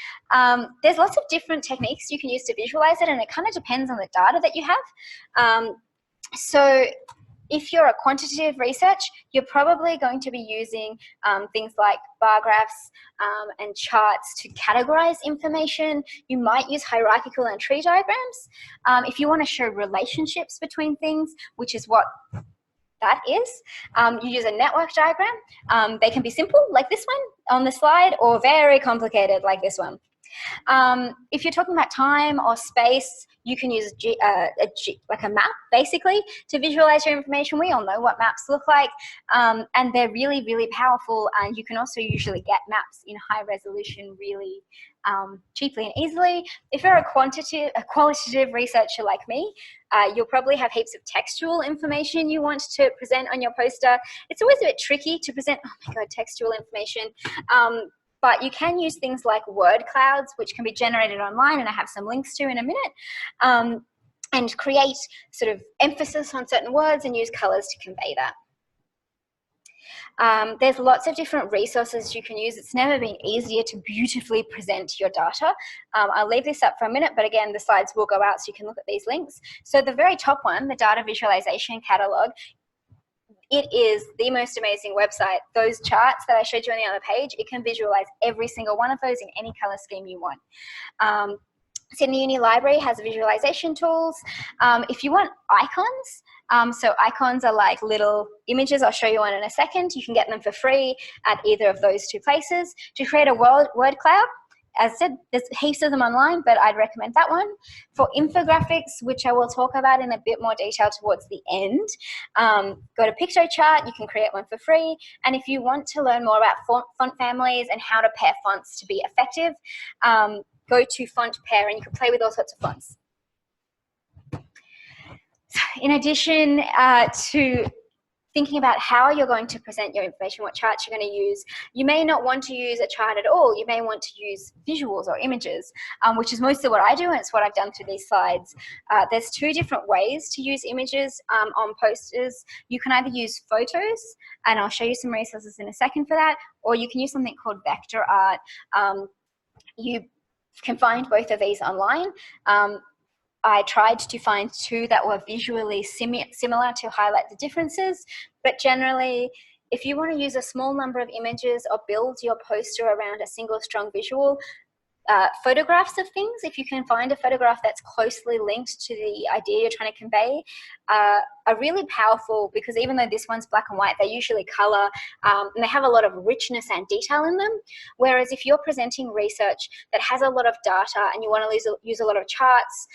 There's lots of different techniques you can use to visualize it, and it kind of depends on the data that you have. So if you're a quantitative research, you're probably going to be using things like bar graphs and charts to categorize information. You might use hierarchical and tree diagrams. If you want to show relationships between things, which is what that is, you use a network diagram. They can be simple, like this one on the slide, or very complicated, like this one. If you're talking about time or space, you can use like a map, basically, to visualize your information. We all know what maps look like, and they're really, really powerful, and you can also usually get maps in high resolution really cheaply and easily. If you're a qualitative researcher like me, you'll probably have heaps of textual information you want to present on your poster. It's always a bit tricky to present, oh my God, textual information. But you can use things like word clouds, which can be generated online, and I have some links to in a minute, and create sort of emphasis on certain words and use colors to convey that. There's lots of different resources you can use. It's never been easier to beautifully present your data. I'll leave this up for a minute, but again, the slides will go out so you can look at these links. So the very top one, the Data Visualization Catalog, it is the most amazing website. Those charts that I showed you on the other page, it can visualize every single one of those in any color scheme you want. Sydney Uni Library has visualization tools. If you want icons, so icons are like little images. I'll show you one in a second. You can get them for free at either of those two places. To create a word cloud, as I said, there's heaps of them online, but I'd recommend that one. For infographics, which I will talk about in a bit more detail towards the end, go to Pictochart. You can create one for free. And if you want to learn more about font families and how to pair fonts to be effective, go to Font Pair, and you can play with all sorts of fonts. In addition to thinking about how you're going to present your information, what charts you're going to use, you may not want to use a chart at all. You may want to use visuals or images, which is mostly what I do, and it's what I've done through these slides. There's two different ways to use images on posters. You can either use photos, and I'll show you some resources in a second for that, or you can use something called vector art. You can find both of these online. I tried to find two that were visually similar to highlight the differences, but generally, if you want to use a small number of images or build your poster around a single strong visual, photographs of things, if you can find a photograph that's closely linked to the idea you're trying to convey, are really powerful, because even though this one's black and white, they're usually color, and they have a lot of richness and detail in them. Whereas if you're presenting research that has a lot of data and you want to use a lot of charts,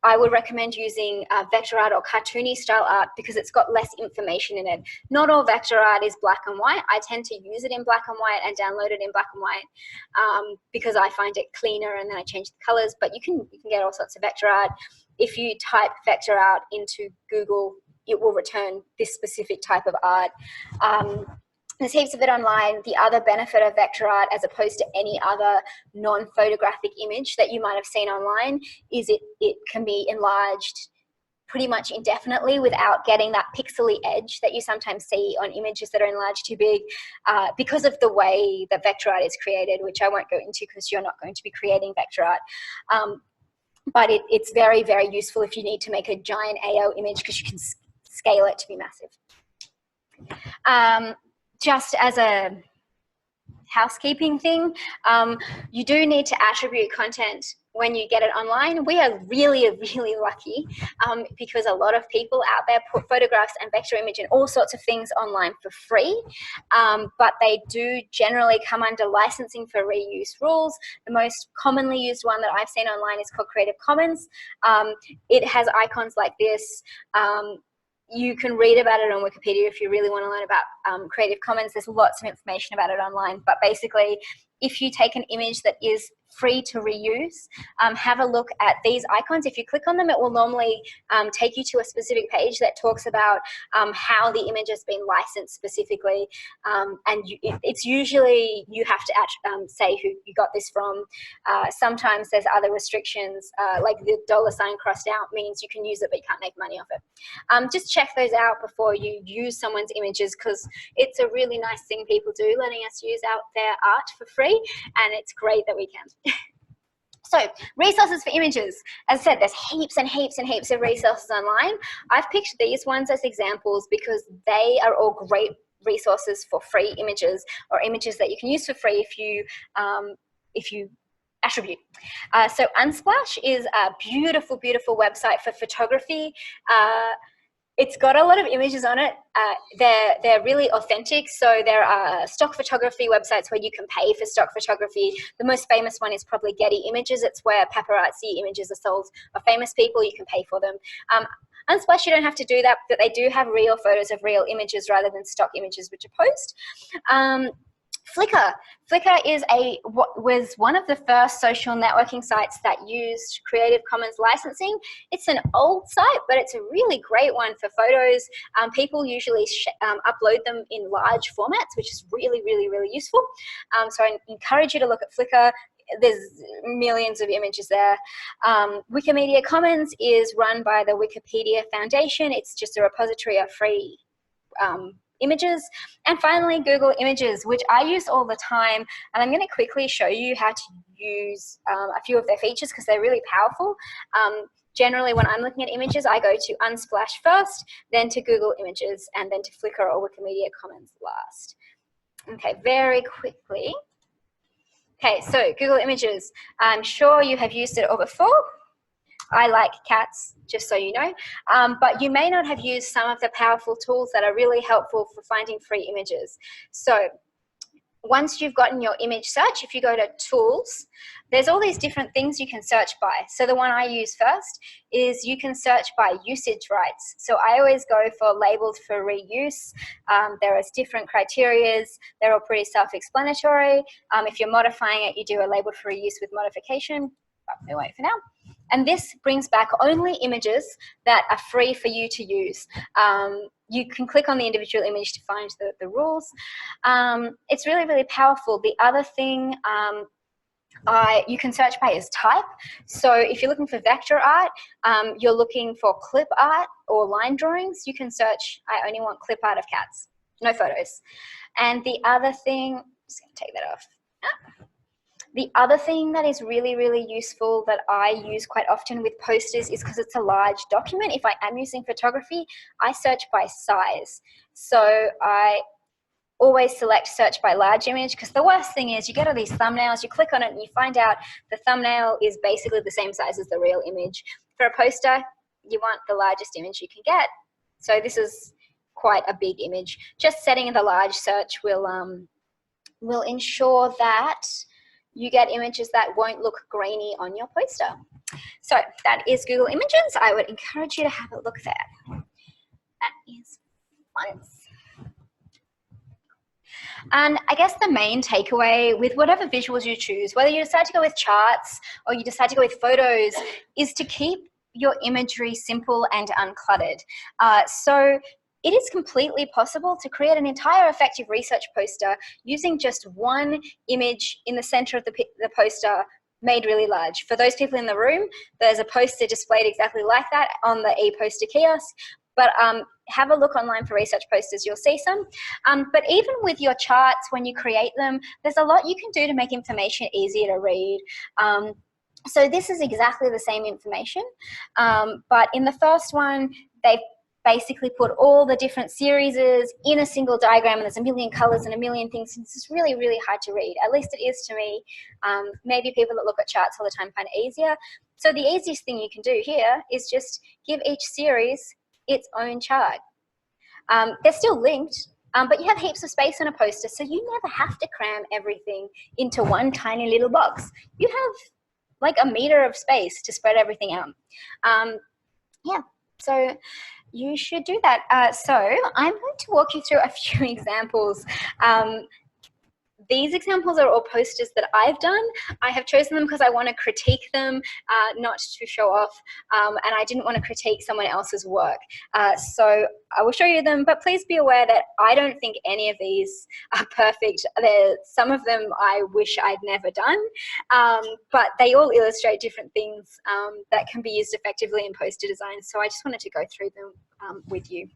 I would recommend using vector art or cartoony style art, because it's got less information in it. Not all vector art is black and white. I tend to use it in black and white and download it in black and white because I find it cleaner, and then I change the colors. But you can get all sorts of vector art. If you type vector art into Google, it will return this specific type of art. There's heaps of it online. The other benefit of vector art, as opposed to any other non-photographic image that you might have seen online, is it can be enlarged pretty much indefinitely without getting that pixely edge that you sometimes see on images that are enlarged too big, because of the way that vector art is created, which I won't go into because you're not going to be creating vector art. But it's very, very useful if you need to make a giant AO image, because you can scale it to be massive. Just as a housekeeping thing, you do need to attribute content when you get it online. We are really, really lucky because a lot of people out there put photographs and vector image and all sorts of things online for free, but they do generally come under licensing for reuse rules. The most commonly used one that I've seen online is called Creative Commons. It has icons like this. You can read about it on Wikipedia if you really want to learn about Creative Commons. There's lots of information about it online. But basically, if you take an image that is free to reuse, have a look at these icons. If you click on them, it will normally take you to a specific page that talks about how the image has been licensed specifically. And it's usually, you have to say who you got this from. Sometimes there's other restrictions, like the $ crossed out means you can use it, but you can't make money off it. Just check those out before you use someone's images, because it's a really nice thing people do, letting us use out their art for free, and it's great that we can. So, resources for images. As I said, there's heaps and heaps and heaps of resources online. I've picked these ones as examples because they are all great resources for free images, or images that you can use for free if you attribute. So Unsplash is a beautiful, beautiful website for photography. It's got a lot of images on it. They're really authentic. So there are stock photography websites where you can pay for stock photography. The most famous one is probably Getty Images. It's where paparazzi images are sold of famous people. You can pay for them. Unsplash, you don't have to do that, but they do have real photos of real images rather than stock images which are posted. Flickr. Flickr was one of the first social networking sites that used Creative Commons licensing. It's an old site, but it's a really great one for photos. People usually upload them in large formats, which is really, really, really useful. So I encourage you to look at Flickr. There's millions of images there. Wikimedia Commons is run by the Wikipedia Foundation. It's just a repository of free images. And finally, Google Images, which I use all the time. And I'm going to quickly show you how to use a few of their features because they're really powerful. Generally, when I'm looking at images, I go to Unsplash first, then to Google Images, and then to Flickr or Wikimedia Commons last. Okay, very quickly. Okay, so Google Images. I'm sure you have used it all before. I like cats, just so you know, but you may not have used some of the powerful tools that are really helpful for finding free images. So once you've gotten your image search, if you go to tools, there's all these different things you can search by. So the one I use first is you can search by usage rights. So I always go for labeled for reuse. There is different criterias. They're all pretty self-explanatory. If you're modifying it, you do a labeled for reuse with modification. But we won't for now. And this brings back only images that are free for you to use. You can click on the individual image to find the rules. It's really, really powerful. The other thing you can search by is type. So if you're looking for vector art, you're looking for clip art or line drawings, you can search, I only want clip art of cats, no photos. And the other thing, I'm just gonna take that off. The other thing that is really, really useful that I use quite often with posters is because it's a large document. If I am using photography, I search by size. So I always select search by large image, because the worst thing is you get all these thumbnails, you click on it and you find out the thumbnail is basically the same size as the real image. For a poster, you want the largest image you can get. So this is quite a big image. Just setting the large search will ensure that you get images that won't look grainy on your poster. So that is Google Images. I would encourage you to have a look there. That is once. And I guess the main takeaway with whatever visuals you choose, whether you decide to go with charts or you decide to go with photos, is to keep your imagery simple and uncluttered. So it is completely possible to create an entire effective research poster using just one image in the center of the poster made really large. For those people in the room, there's a poster displayed exactly like that on the ePoster kiosk. But have a look online for research posters, you'll see some. But even with your charts, when you create them, there's a lot you can do to make information easier to read. So this is exactly the same information, but in the first one, they've basically put all the different series in a single diagram, and there's a million colors and a million things. This is really, really hard to read. At least it is to me. Maybe people that look at charts all the time find it easier. So the easiest thing you can do here is just give each series its own chart. They're still linked, but you have heaps of space on a poster, so you never have to cram everything into one tiny little box. You have like a meter of space to spread everything out. Yeah, so you should do that. So I'm going to walk you through a few examples. These examples are all posters that I've done. I have chosen them because I want to critique them, not to show off, and I didn't want to critique someone else's work. So I will show you them, but please be aware that I don't think any of these are perfect. Some of them I wish I'd never done, but they all illustrate different things that can be used effectively in poster design. So I just wanted to go through them with you.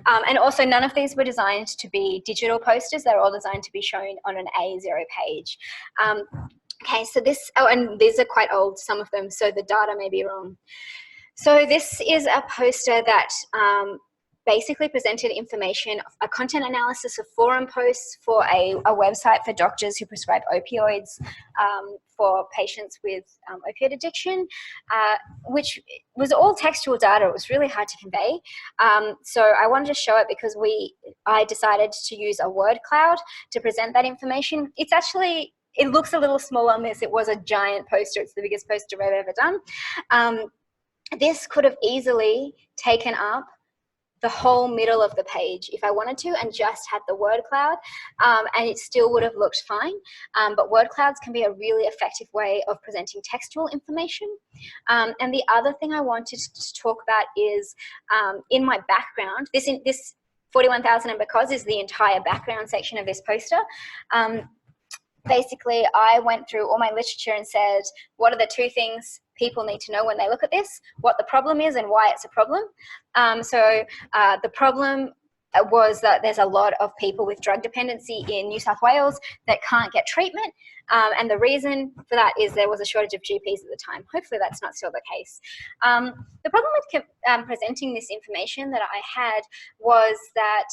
And also, none of these were designed to be digital posters. They're all designed to be shown on an A0 page. Okay, so this, oh, and these are quite old, some of them, so the data may be wrong. So this is a poster that basically presented information, a content analysis of forum posts for a website for doctors who prescribe opioids for patients with opioid addiction, which was all textual data. It was really hard to convey. So I wanted to show it because I decided to use a word cloud to present that information. It's actually, it looks a little small on this. It was a giant poster. It's the biggest poster I've ever done. This could have easily taken up the whole middle of the page if I wanted to, and just had the word cloud, and it still would have looked fine. But word clouds can be a really effective way of presenting textual information. And the other thing I wanted to talk about is in my background, this 41,000 and because is the entire background section of this poster. Basically, I went through all my literature and said, what are the two things people need to know when they look at this, what the problem is and why it's a problem. The problem was that there's a lot of people with drug dependency in New South Wales that can't get treatment. And the reason for that is there was a shortage of GPs at the time. Hopefully that's not still the case. The problem with presenting this information that I had was that,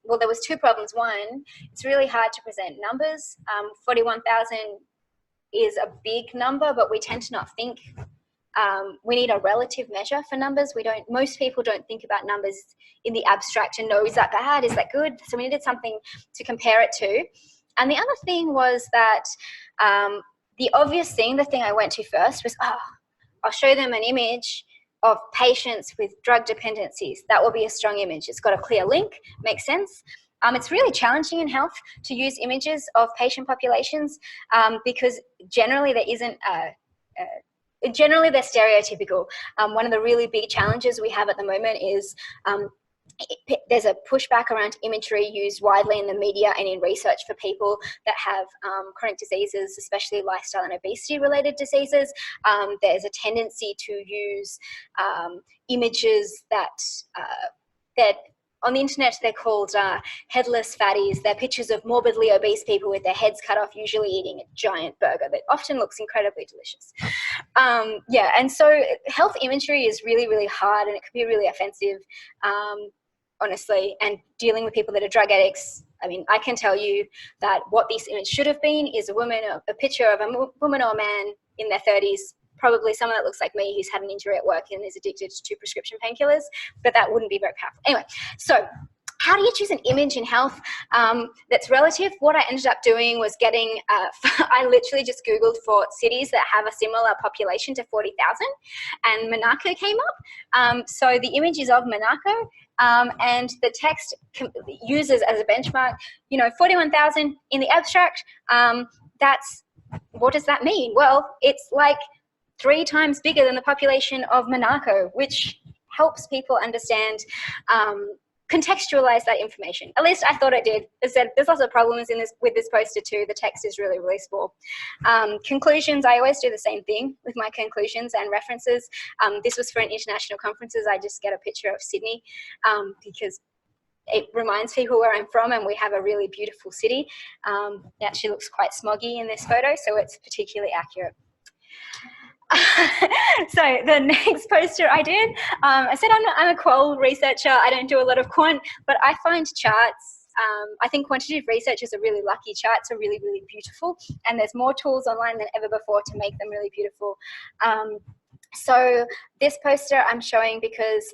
well, there was two problems. One, it's really hard to present numbers. 41,000 is a big number, but we tend to not think. We need a relative measure for numbers. Most people don't think about numbers in the abstract and know, is that bad? Is that good? So we needed something to compare it to. And the other thing was that the obvious thing, the thing I went to first was, I'll show them an image of patients with drug dependencies. That will be a strong image. It's got a clear link, makes sense. It's really challenging in health to use images of patient populations because generally there isn't generally they're stereotypical. One of the really big challenges we have at the moment is there's a pushback around imagery used widely in the media and in research for people that have chronic diseases, especially lifestyle and obesity related diseases. There's a tendency to use images that on the internet they're called headless fatties. They're pictures of morbidly obese people with their heads cut off, usually eating a giant burger that often looks incredibly delicious. Yeah, and so health imagery is really, really hard, and it can be really offensive, honestly. And dealing with people that are drug addicts, I mean, I can tell you that what this image should have been is a picture of a woman or a man in their 30s, probably someone that looks like me who's had an injury at work and is addicted to prescription painkillers, but that wouldn't be very powerful. Anyway, so how do you choose an image in health that's relative? What I ended up doing was getting, I literally just Googled for cities that have a similar population to 40,000, and Monaco came up. So the image is of Monaco, and the text uses as a benchmark, 41,000 in the abstract. What does that mean? Well, it's like 3 times bigger than the population of Monaco, which helps people understand, contextualize that information. At least I thought it did. As I said, there's lots of problems with this poster too. The text is really, really small. Conclusions, I always do the same thing with my conclusions and references. This was for an international conferences. I just get a picture of Sydney because it reminds people where I'm from, and we have a really beautiful city. It actually looks quite smoggy in this photo, so it's particularly accurate. So the next poster I did, I said I'm a qual researcher. I don't do a lot of quant, but I find charts. I think quantitative research is a really lucky. Charts are really, really beautiful, and there's more tools online than ever before to make them really beautiful. So this poster I'm showing because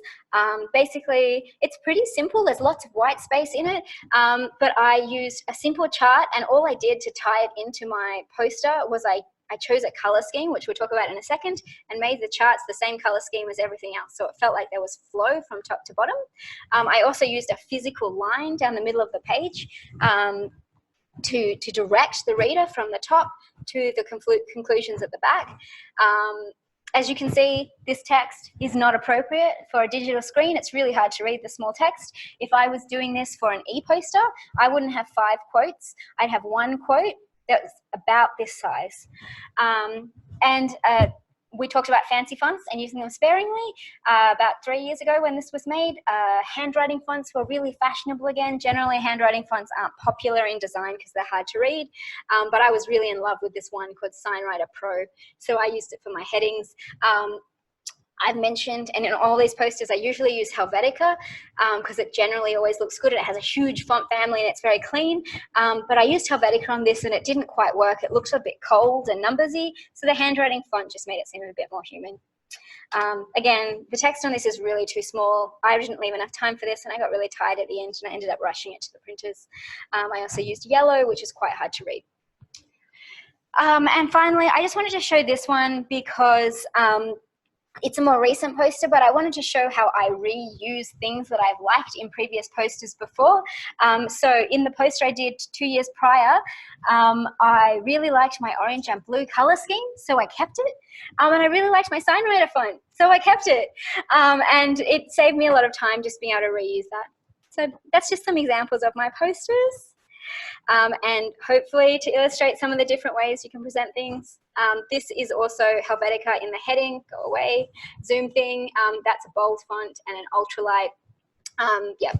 basically it's pretty simple. There's lots of white space in it, but I used a simple chart, and all I did to tie it into my poster was I chose a color scheme, which we'll talk about in a second, and made the charts the same color scheme as everything else. So it felt like there was flow from top to bottom. I also used a physical line down the middle of the page to direct the reader from the top to the conclusions at the back. As you can see, this text is not appropriate for a digital screen. It's really hard to read the small text. If I was doing this for an ePoster, I wouldn't have 5 quotes. I'd have 1 quote that was about this size. We talked about fancy fonts and using them sparingly. About 3 years ago when this was made, handwriting fonts were really fashionable again. Generally, handwriting fonts aren't popular in design because they're hard to read, but I was really in love with this one called SignWriter Pro, so I used it for my headings. I've mentioned, and in all these posters, I usually use Helvetica because it generally always looks good. It has a huge font family and it's very clean. But I used Helvetica on this and it didn't quite work. It looked a bit cold and numbersy, so the handwriting font just made it seem a bit more human. Again, the text on this is really too small. I didn't leave enough time for this and I got really tired at the end and I ended up rushing it to the printers. I also used yellow, which is quite hard to read. And finally, I just wanted to show this one because it's a more recent poster, but I wanted to show how I reuse things that I've liked in previous posters before. So in the poster I did 2 years prior, I really liked my orange and blue color scheme, so I kept it. And I really liked my SignWriter font, so I kept it. And it saved me a lot of time just being able to reuse that. So that's just some examples of my posters. And hopefully to illustrate some of the different ways you can present things. This is also Helvetica in the heading, go away, Zoom thing, that's a bold font and an ultralight. Yeah.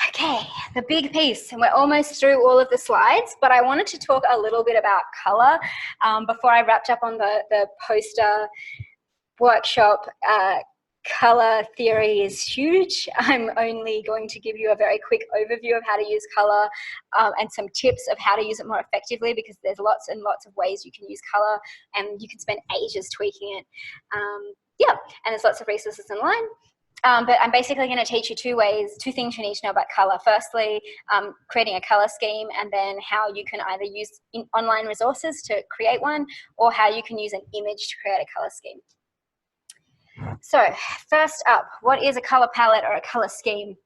Okay, the big piece, and we're almost through all of the slides, but I wanted to talk a little bit about color before I wrapped up on the poster workshop. Color theory is huge. I'm only going to give you a very quick overview of how to use color and some tips of how to use it more effectively, because there's lots and lots of ways you can use color and you can spend ages tweaking it. Yeah, and there's lots of resources online. But I'm basically going to teach you two things you need to know about color. Firstly, creating a color scheme, and then how you can either use online resources to create one, or how you can use an image to create a color scheme. So first up, what is a color palette or a color scheme?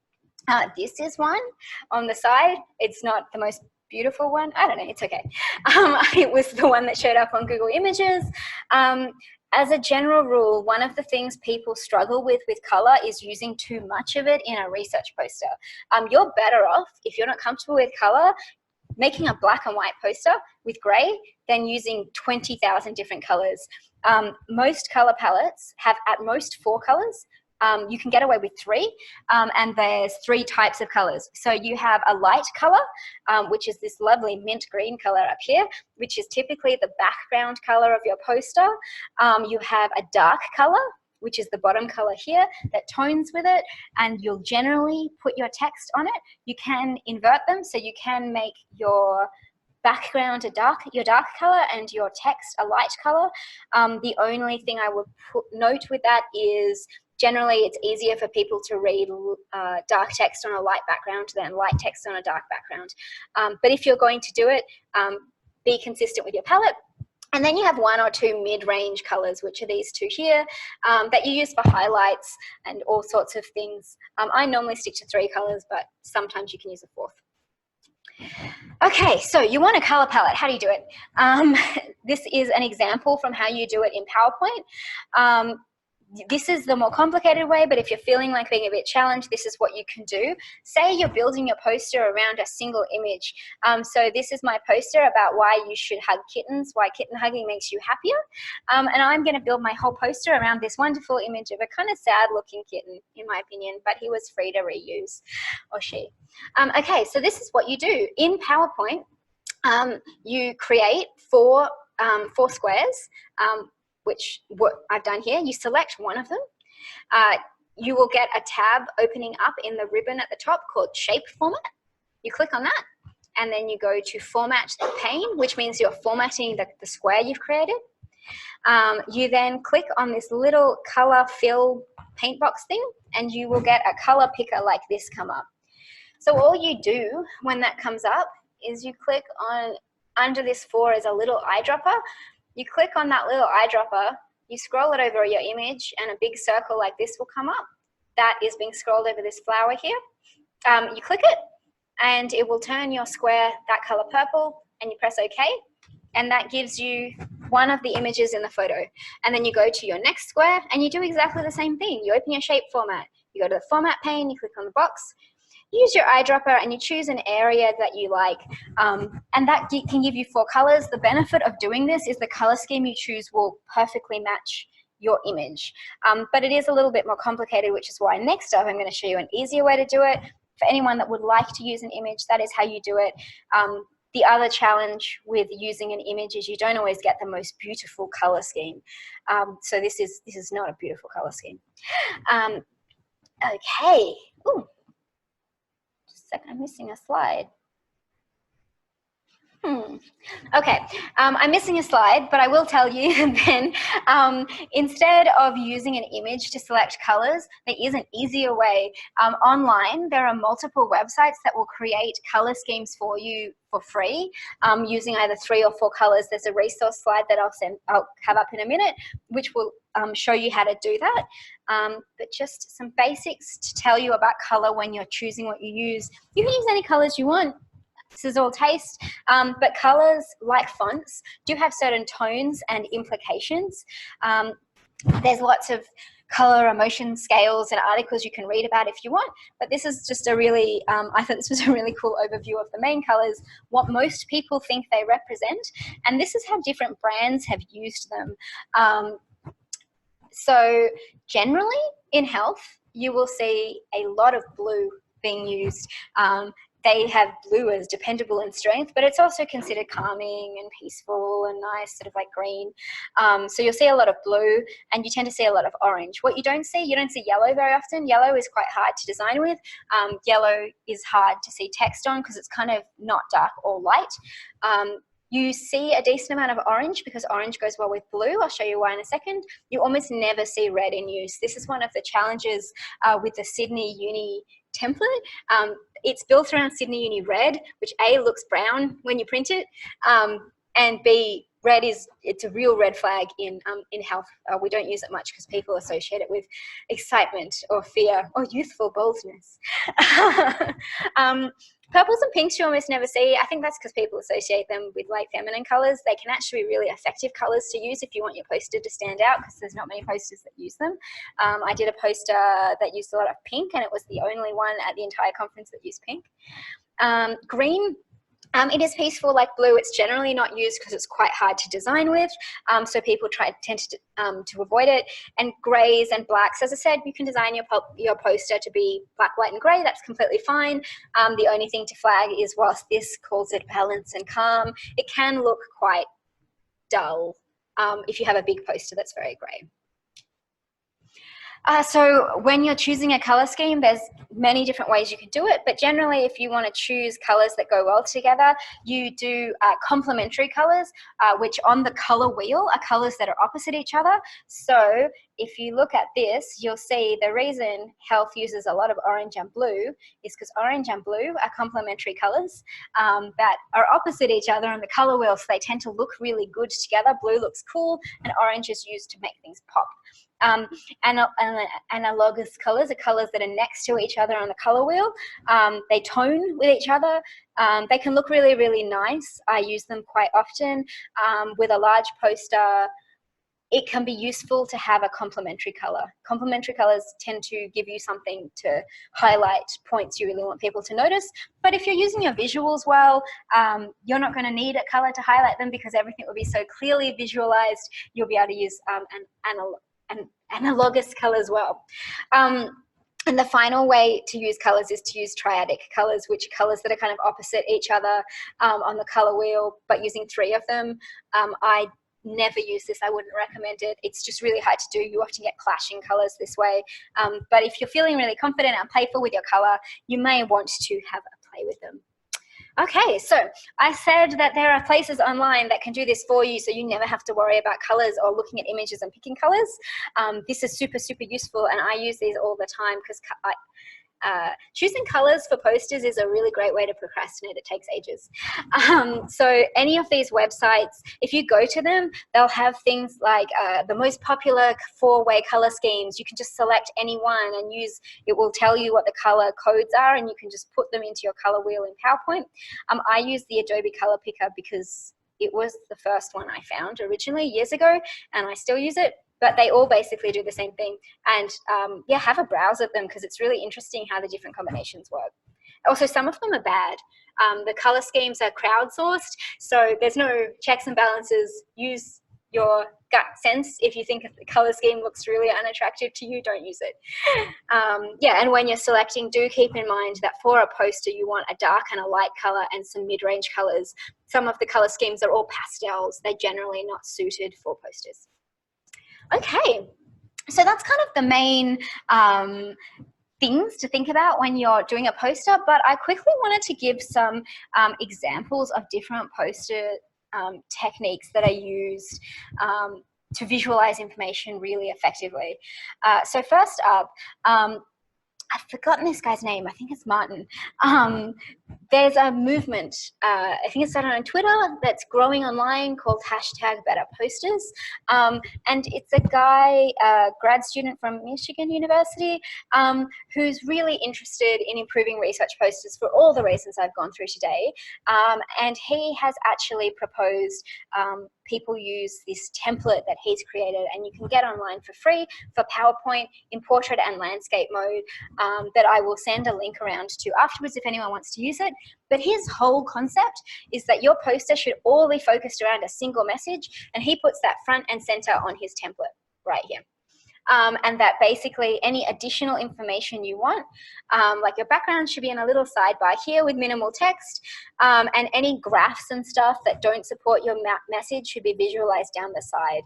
This is one on the side. It's not the most beautiful one. I don't know, it's okay. It was the one that showed up on Google Images. As a general rule, one of the things people struggle with color is using too much of it in a research poster. You're better off, if you're not comfortable with color, making a black and white poster with gray than using 20,000 different colors. Most color palettes have at most 4 colors. You can get away with 3, and there's 3 types of colors. So you have a light color, which is this lovely mint green color up here, which is typically the background color of your poster. You have a dark color, which is the bottom color here, that tones with it, and you'll generally put your text on it. You can invert them, so you can make your background your dark color and your text a light color. The only thing I would note with that is generally it's easier for people to read dark text on a light background than light text on a dark background. But if you're going to do it, be consistent with your palette. And then you have 1 or 2 mid-range colors, which are these 2 here, that you use for highlights and all sorts of things. I normally stick to 3 colors, but sometimes you can use a 4th. Okay, so you want a color palette. How do you do it? This is an example from how you do it in PowerPoint. This is the more complicated way, but if you're feeling like being a bit challenged, this is what you can do. Say you're building your poster around a single image. So this is my poster about why you should hug kittens, why kitten hugging makes you happier. And I'm going to build my whole poster around this wonderful image of a kind of sad looking kitten, in my opinion, but he was free to reuse, or she. Okay, so this is what you do. In PowerPoint, you create 4 squares, which what I've done here. You select one of them. You will get a tab opening up in the ribbon at the top called Shape Format. You click on that, and then you go to Format the Pane, which means you're formatting the square you've created. You then click on this little color fill paint box thing, and you will get a color picker like this come up. So all you do when that comes up is you click on, under this 4 is a little eyedropper. You click on that little eyedropper, you scroll it over your image, and a big circle like this will come up. That is being scrolled over this flower here. You click it, and it will turn your square that color purple, and you press OK, and that gives you one of the images in the photo. And then you go to your next square, and you do exactly the same thing. You open your shape format, you go to the format pane, you click on the box, use your eyedropper, and you choose an area that you like, and that can give you 4 colors. The benefit of doing this is the color scheme you choose will perfectly match your image, but it is a little bit more complicated, which is why next up I'm going to show you an easier way to do it. For anyone that would like to use an image, that is how you do it. The other challenge with using an image is you don't always get the most beautiful color scheme. So this is not a beautiful color scheme. Okay. Ooh. I'm missing a slide. Okay, I'm missing a slide, but I will tell you then, instead of using an image to select colors, there is an easier way. Online, there are multiple websites that will create color schemes for you for free, using either 3 or 4 colors. There's a resource slide that I'll have up in a minute, which will show you how to do that. But just some basics to tell you about color when you're choosing what you use. You can use any colors you want. This is all taste, but colors, like fonts, do have certain tones and implications. There's lots of color emotion scales and articles you can read about if you want, but this is just a really, I thought this was a really cool overview of the main colors, what most people think they represent, and this is how different brands have used them. So generally in health, you will see a lot of blue being used. They have blue as dependable in strength, but it's also considered calming and peaceful and nice, sort of like green. So you'll see a lot of blue, and you tend to see a lot of orange. What you don't see yellow very often. Yellow is quite hard to design with. Yellow is hard to see text on because it's kind of not dark or light. You see a decent amount of orange because orange goes well with blue. I'll show you why in a second. You almost never see red in use. This is one of the challenges with the Sydney Uni template. It's built around Sydney Uni Red, which A, looks brown when you print it, and B, red it's a real red flag in health. We don't use it much because people associate it with excitement or fear or youthful boldness. Purples and pinks you almost never see. I think that's because people associate them with like feminine colours. They can actually be really effective colours to use if you want your poster to stand out, because there's not many posters that use them. I did a poster that used a lot of pink, and it was the only one at the entire conference that used pink. Green. It is peaceful like blue. It's generally not used because it's quite hard to design with, so people tend to avoid it. And greys and blacks, as I said, you can design your poster to be black, white and grey. That's completely fine. The only thing to flag is whilst this calls it balance and calm, it can look quite dull if you have a big poster that's very grey. So when you're choosing a colour scheme, there's many different ways you can do it, but generally if you want to choose colours that go well together, you do complementary colours, which on the colour wheel are colours that are opposite each other. So if you look at this, you'll see the reason health uses a lot of orange and blue is because orange and blue are complementary colours that are opposite each other on the colour wheel, so they tend to look really good together. Blue looks cool and orange is used to make things pop. Analogous colours are colours that are next to each other on the colour wheel. They tone with each other. They can look really, really nice. I use them quite often. With a large poster, it can be useful to have a complementary colour. Complementary colours tend to give you something to highlight points you really want people to notice. But if you're using your visuals well, you're not going to need a colour to highlight them because everything will be so clearly visualised. You'll be able to use an analogous colour as well. And the final way to use colours is to use triadic colours, which are colours that are kind of opposite each other on the colour wheel, but using 3 of them. I never use this. I wouldn't recommend it. It's just really hard to do. You often get clashing colours this way. But if you're feeling really confident and playful with your colour, you may want to have a play with them. Okay, so I said that there are places online that can do this for you, so you never have to worry about colours or looking at images and picking colours. This is super, super useful, and I use these all the time because choosing colours for posters is a really great way to procrastinate. It takes ages. So any of these websites, if you go to them, they'll have things like the most popular 4-way colour schemes. You can just select any one and it will tell you what the colour codes are, and you can just put them into your colour wheel in PowerPoint. I use the Adobe Colour Picker because it was the first one I found originally years ago, and I still use it. But they all basically do the same thing. And yeah, have a browse at them because it's really interesting how the different combinations work. Also, some of them are bad. The color schemes are crowdsourced, so there's no checks and balances. Use your gut sense. If you think the color scheme looks really unattractive to you, don't use it. Yeah, and when you're selecting, do keep in mind that for a poster, you want a dark and a light color and some mid-range colors. Some of the color schemes are all pastels. They're generally not suited for posters. Okay, so that's kind of the main things to think about when you're doing a poster, but I quickly wanted to give some examples of different poster techniques that are used to visualize information really effectively. So first up, I've forgotten this guy's name. I think it's Martin. There's a movement, I think it's started on Twitter, that's growing online called #BetterPosters. And it's a guy, a grad student from Michigan University, who's really interested in improving research posters for all the reasons I've gone through today. And he has actually proposed people use this template that he's created, and you can get online for free for PowerPoint in portrait and landscape mode, that I will send a link around to afterwards if anyone wants to use it. But his whole concept is that your poster should all be focused around a single message, and he puts that front and center on his template right here. And that basically any additional information you want, like your background should be in a little sidebar here with minimal text, and any graphs and stuff that don't support your message should be visualized down the side.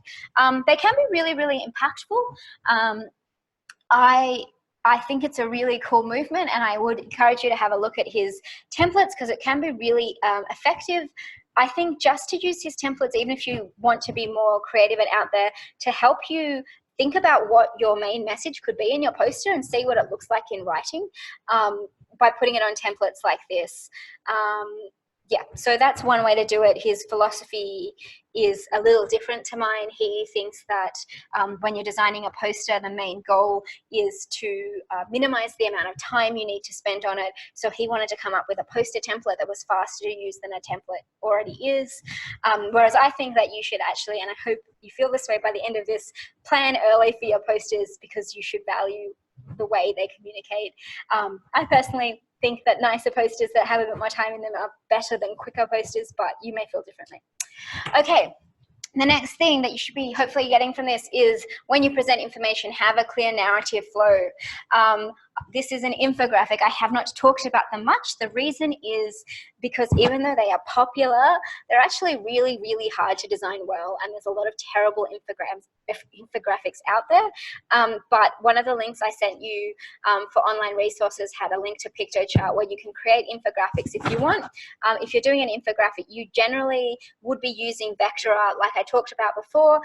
They can be really, really impactful. I think it's a really cool movement, and I would encourage you to have a look at his templates because it can be really effective. I think just to use his templates, even if you want to be more creative and out there, to help you think about what your main message could be in your poster and see what it looks like in writing, by putting it on templates like this. Yeah, so that's one way to do it. His philosophy is a little different to mine. He thinks that when you're designing a poster, the main goal is to minimize the amount of time you need to spend on it. So he wanted to come up with a poster template that was faster to use than a template already is. Whereas I think that you should actually, and I hope you feel this way by the end of this, plan early for your posters, because you should value the way they communicate. I personally think that nicer posters that have a bit more time in them are better than quicker posters, but you may feel differently. Okay, the next thing that you should be hopefully getting from this is when you present information, have a clear narrative flow. This is an infographic. I have not talked about them much. The reason is because even though they are popular, they're actually really, really hard to design well, and there's a lot of terrible infographics out there. But one of the links I sent you for online resources had a link to Pictochart where you can create infographics if you want. If you're doing an infographic, you generally would be using vector art like I talked about before,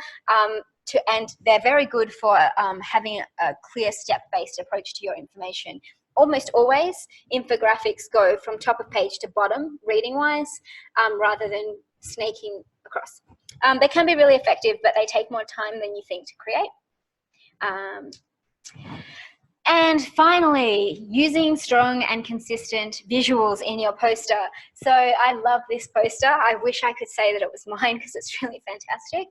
and they're very good for having a clear step-based approach to your information. Almost always, infographics go from top of page to bottom, reading-wise, rather than snaking across. They can be really effective, but they take more time than you think to create. And finally, using strong and consistent visuals in your poster. So I love this poster. I wish I could say that it was mine because it's really fantastic.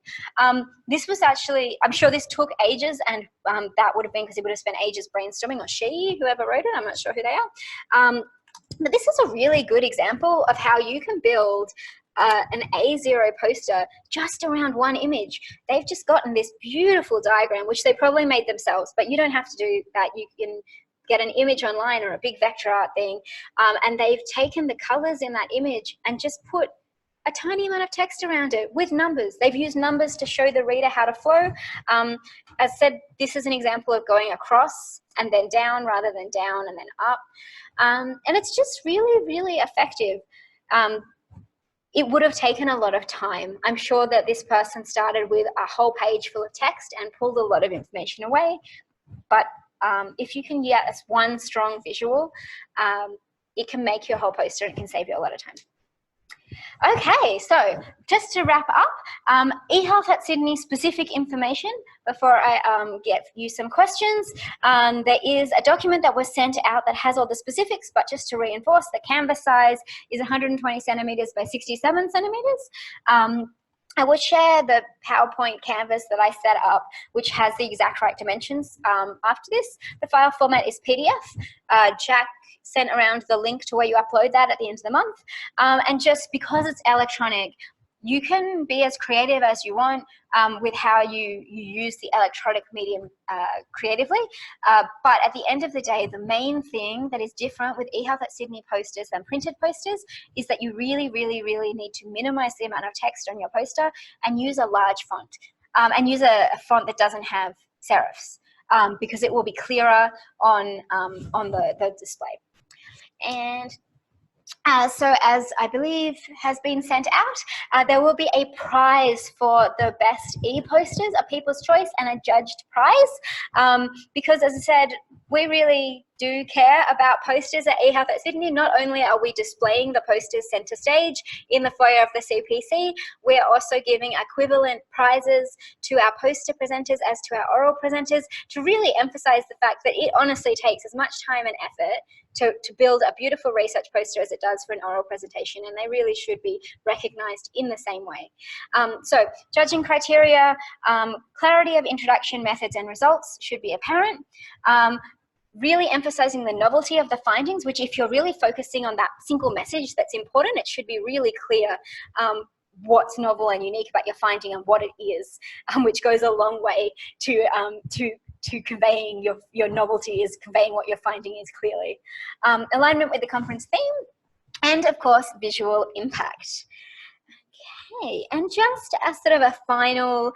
This was actually, I'm sure this took ages, and that would have been because he would have spent ages brainstorming, or she, whoever wrote it, I'm not sure who they are. But this is a really good example of how you can build an A0 poster just around one image. They've just gotten this beautiful diagram, which they probably made themselves, but you don't have to do that. You can get an image online or a big vector art thing, and they've taken the colors in that image and just put a tiny amount of text around it with numbers. They've used numbers to show the reader how to flow. As said, this is an example of going across and then down rather than down and then up. And it's just really, really effective. It would have taken a lot of time. I'm sure that this person started with a whole page full of text and pulled a lot of information away. But if you can get us one strong visual, it can make your whole poster and it can save you a lot of time. Okay, so just to wrap up, eHealth at Sydney specific information before I get you some questions. There is a document that was sent out that has all the specifics, but just to reinforce, the canvas size is 120 centimeters by 67 centimeters. I will share the PowerPoint canvas that I set up, which has the exact right dimensions after this. The file format is PDF. Jack sent around the link to where you upload that at the end of the month. And just because it's electronic, you can be as creative as you want with how you use the electronic medium creatively. But at the end of the day, the main thing that is different with eHealth at Sydney posters than printed posters is that you really, really, really need to minimize the amount of text on your poster and use a large font. And use a font that doesn't have serifs, because it will be clearer on the display. And so as I believe has been sent out, there will be a prize for the best e-posters, a People's Choice and a judged prize, because as I said, we really do care about posters at eHealth at Sydney. Not only are we displaying the posters centre stage in the foyer of the CPC, we are also giving equivalent prizes to our poster presenters as to our oral presenters, to really emphasise the fact that it honestly takes as much time and effort to build a beautiful research poster as it does for an oral presentation, and they really should be recognised in the same way. So judging criteria, clarity of introduction, methods and results should be apparent. Really emphasizing the novelty of the findings, which if you're really focusing on that single message that's important, it should be really clear what's novel and unique about your finding and what it is, which goes a long way to conveying your novelty, is conveying what your finding is clearly. Alignment with the conference theme, and of course, visual impact. Okay, and just as sort of a final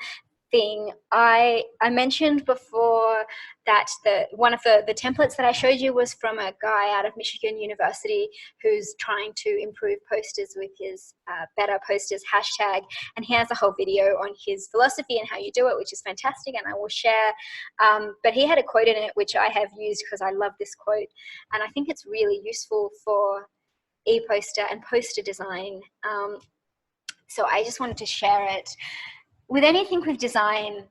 thing, I mentioned before that one of the templates that I showed you was from a guy out of Michigan University who's trying to improve posters with his Better Posters hashtag, and he has a whole video on his philosophy and how you do it, which is fantastic, and I will share. But he had a quote in it which I have used because I love this quote, and I think it's really useful for ePoster and poster design. So I just wanted to share it. With anything with design,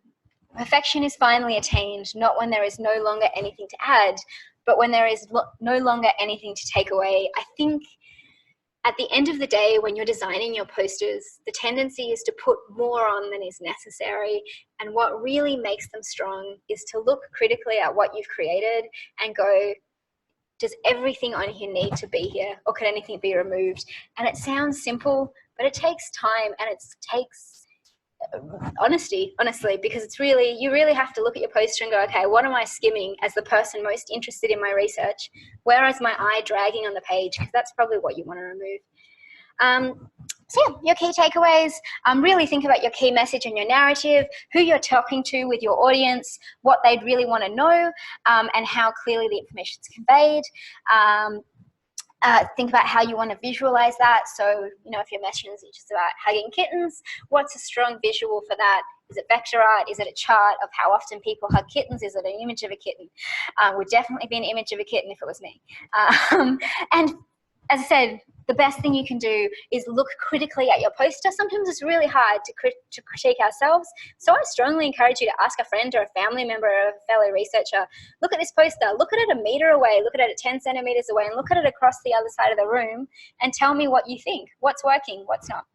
perfection is finally attained, not when there is no longer anything to add, but when there is no longer anything to take away. I think at the end of the day, when you're designing your posters, the tendency is to put more on than is necessary. And what really makes them strong is to look critically at what you've created and go, does everything on here need to be here, or could anything be removed? And it sounds simple, but it takes time, and it takes honesty, honestly, because it's really, you really have to look at your poster and go, okay, what am I skimming as the person most interested in my research? Where is my eye dragging on the page? Because that's probably what you want to remove. So yeah, your key takeaways, really think about your key message and your narrative, who you're talking to with your audience, what they'd really want to know, and how clearly the information is conveyed. Think about how you want to visualize that. So, you know, if your message is just about hugging kittens, what's a strong visual for that? Is it vector art? Is it a chart of how often people hug kittens? Is it an image of a kitten? Would definitely be an image of a kitten if it was me. And as I said, the best thing you can do is look critically at your poster. Sometimes it's really hard to critique ourselves. So I strongly encourage you to ask a friend or a family member or a fellow researcher, look at this poster, look at it a meter away, look at it 10 centimeters away, and look at it across the other side of the room and tell me what you think, what's working, what's not.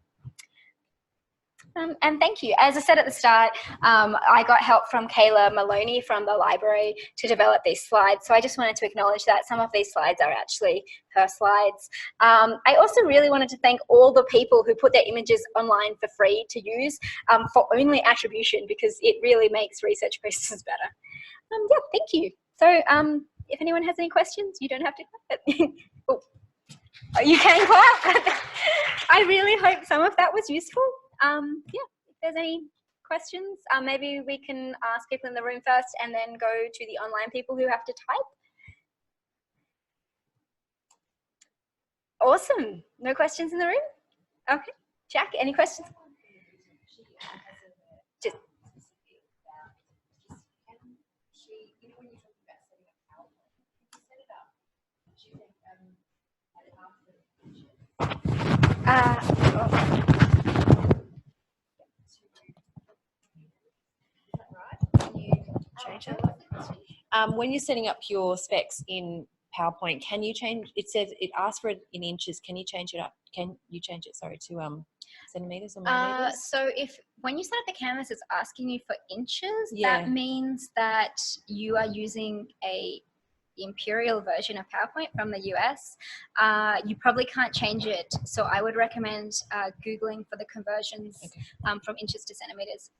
And thank you. As I said at the start, I got help from Kayla Maloney from the library to develop these slides. So I just wanted to acknowledge that some of these slides are actually her slides. I also really wanted to thank all the people who put their images online for free to use for only attribution, because it really makes research posters better. Yeah, thank you. So if anyone has any questions, you don't have to clap. Oh, you can clap. I really hope some of that was useful. Yeah, if there's any questions, maybe we can ask people in the room first and then go to the online people who have to type. Awesome. No questions in the room? Okay. Jack, any questions? Just Change it. When you're setting up your specs in PowerPoint, can you change? It says it asks for it in inches. Can you change it up? Can you change it? Sorry, to centimeters or millimeters? so when you set up the canvas, it's asking you for inches. Yeah. That means that you are using a imperial version of PowerPoint from the US. You probably can't change it, so I would recommend Googling for the conversions from inches to centimeters.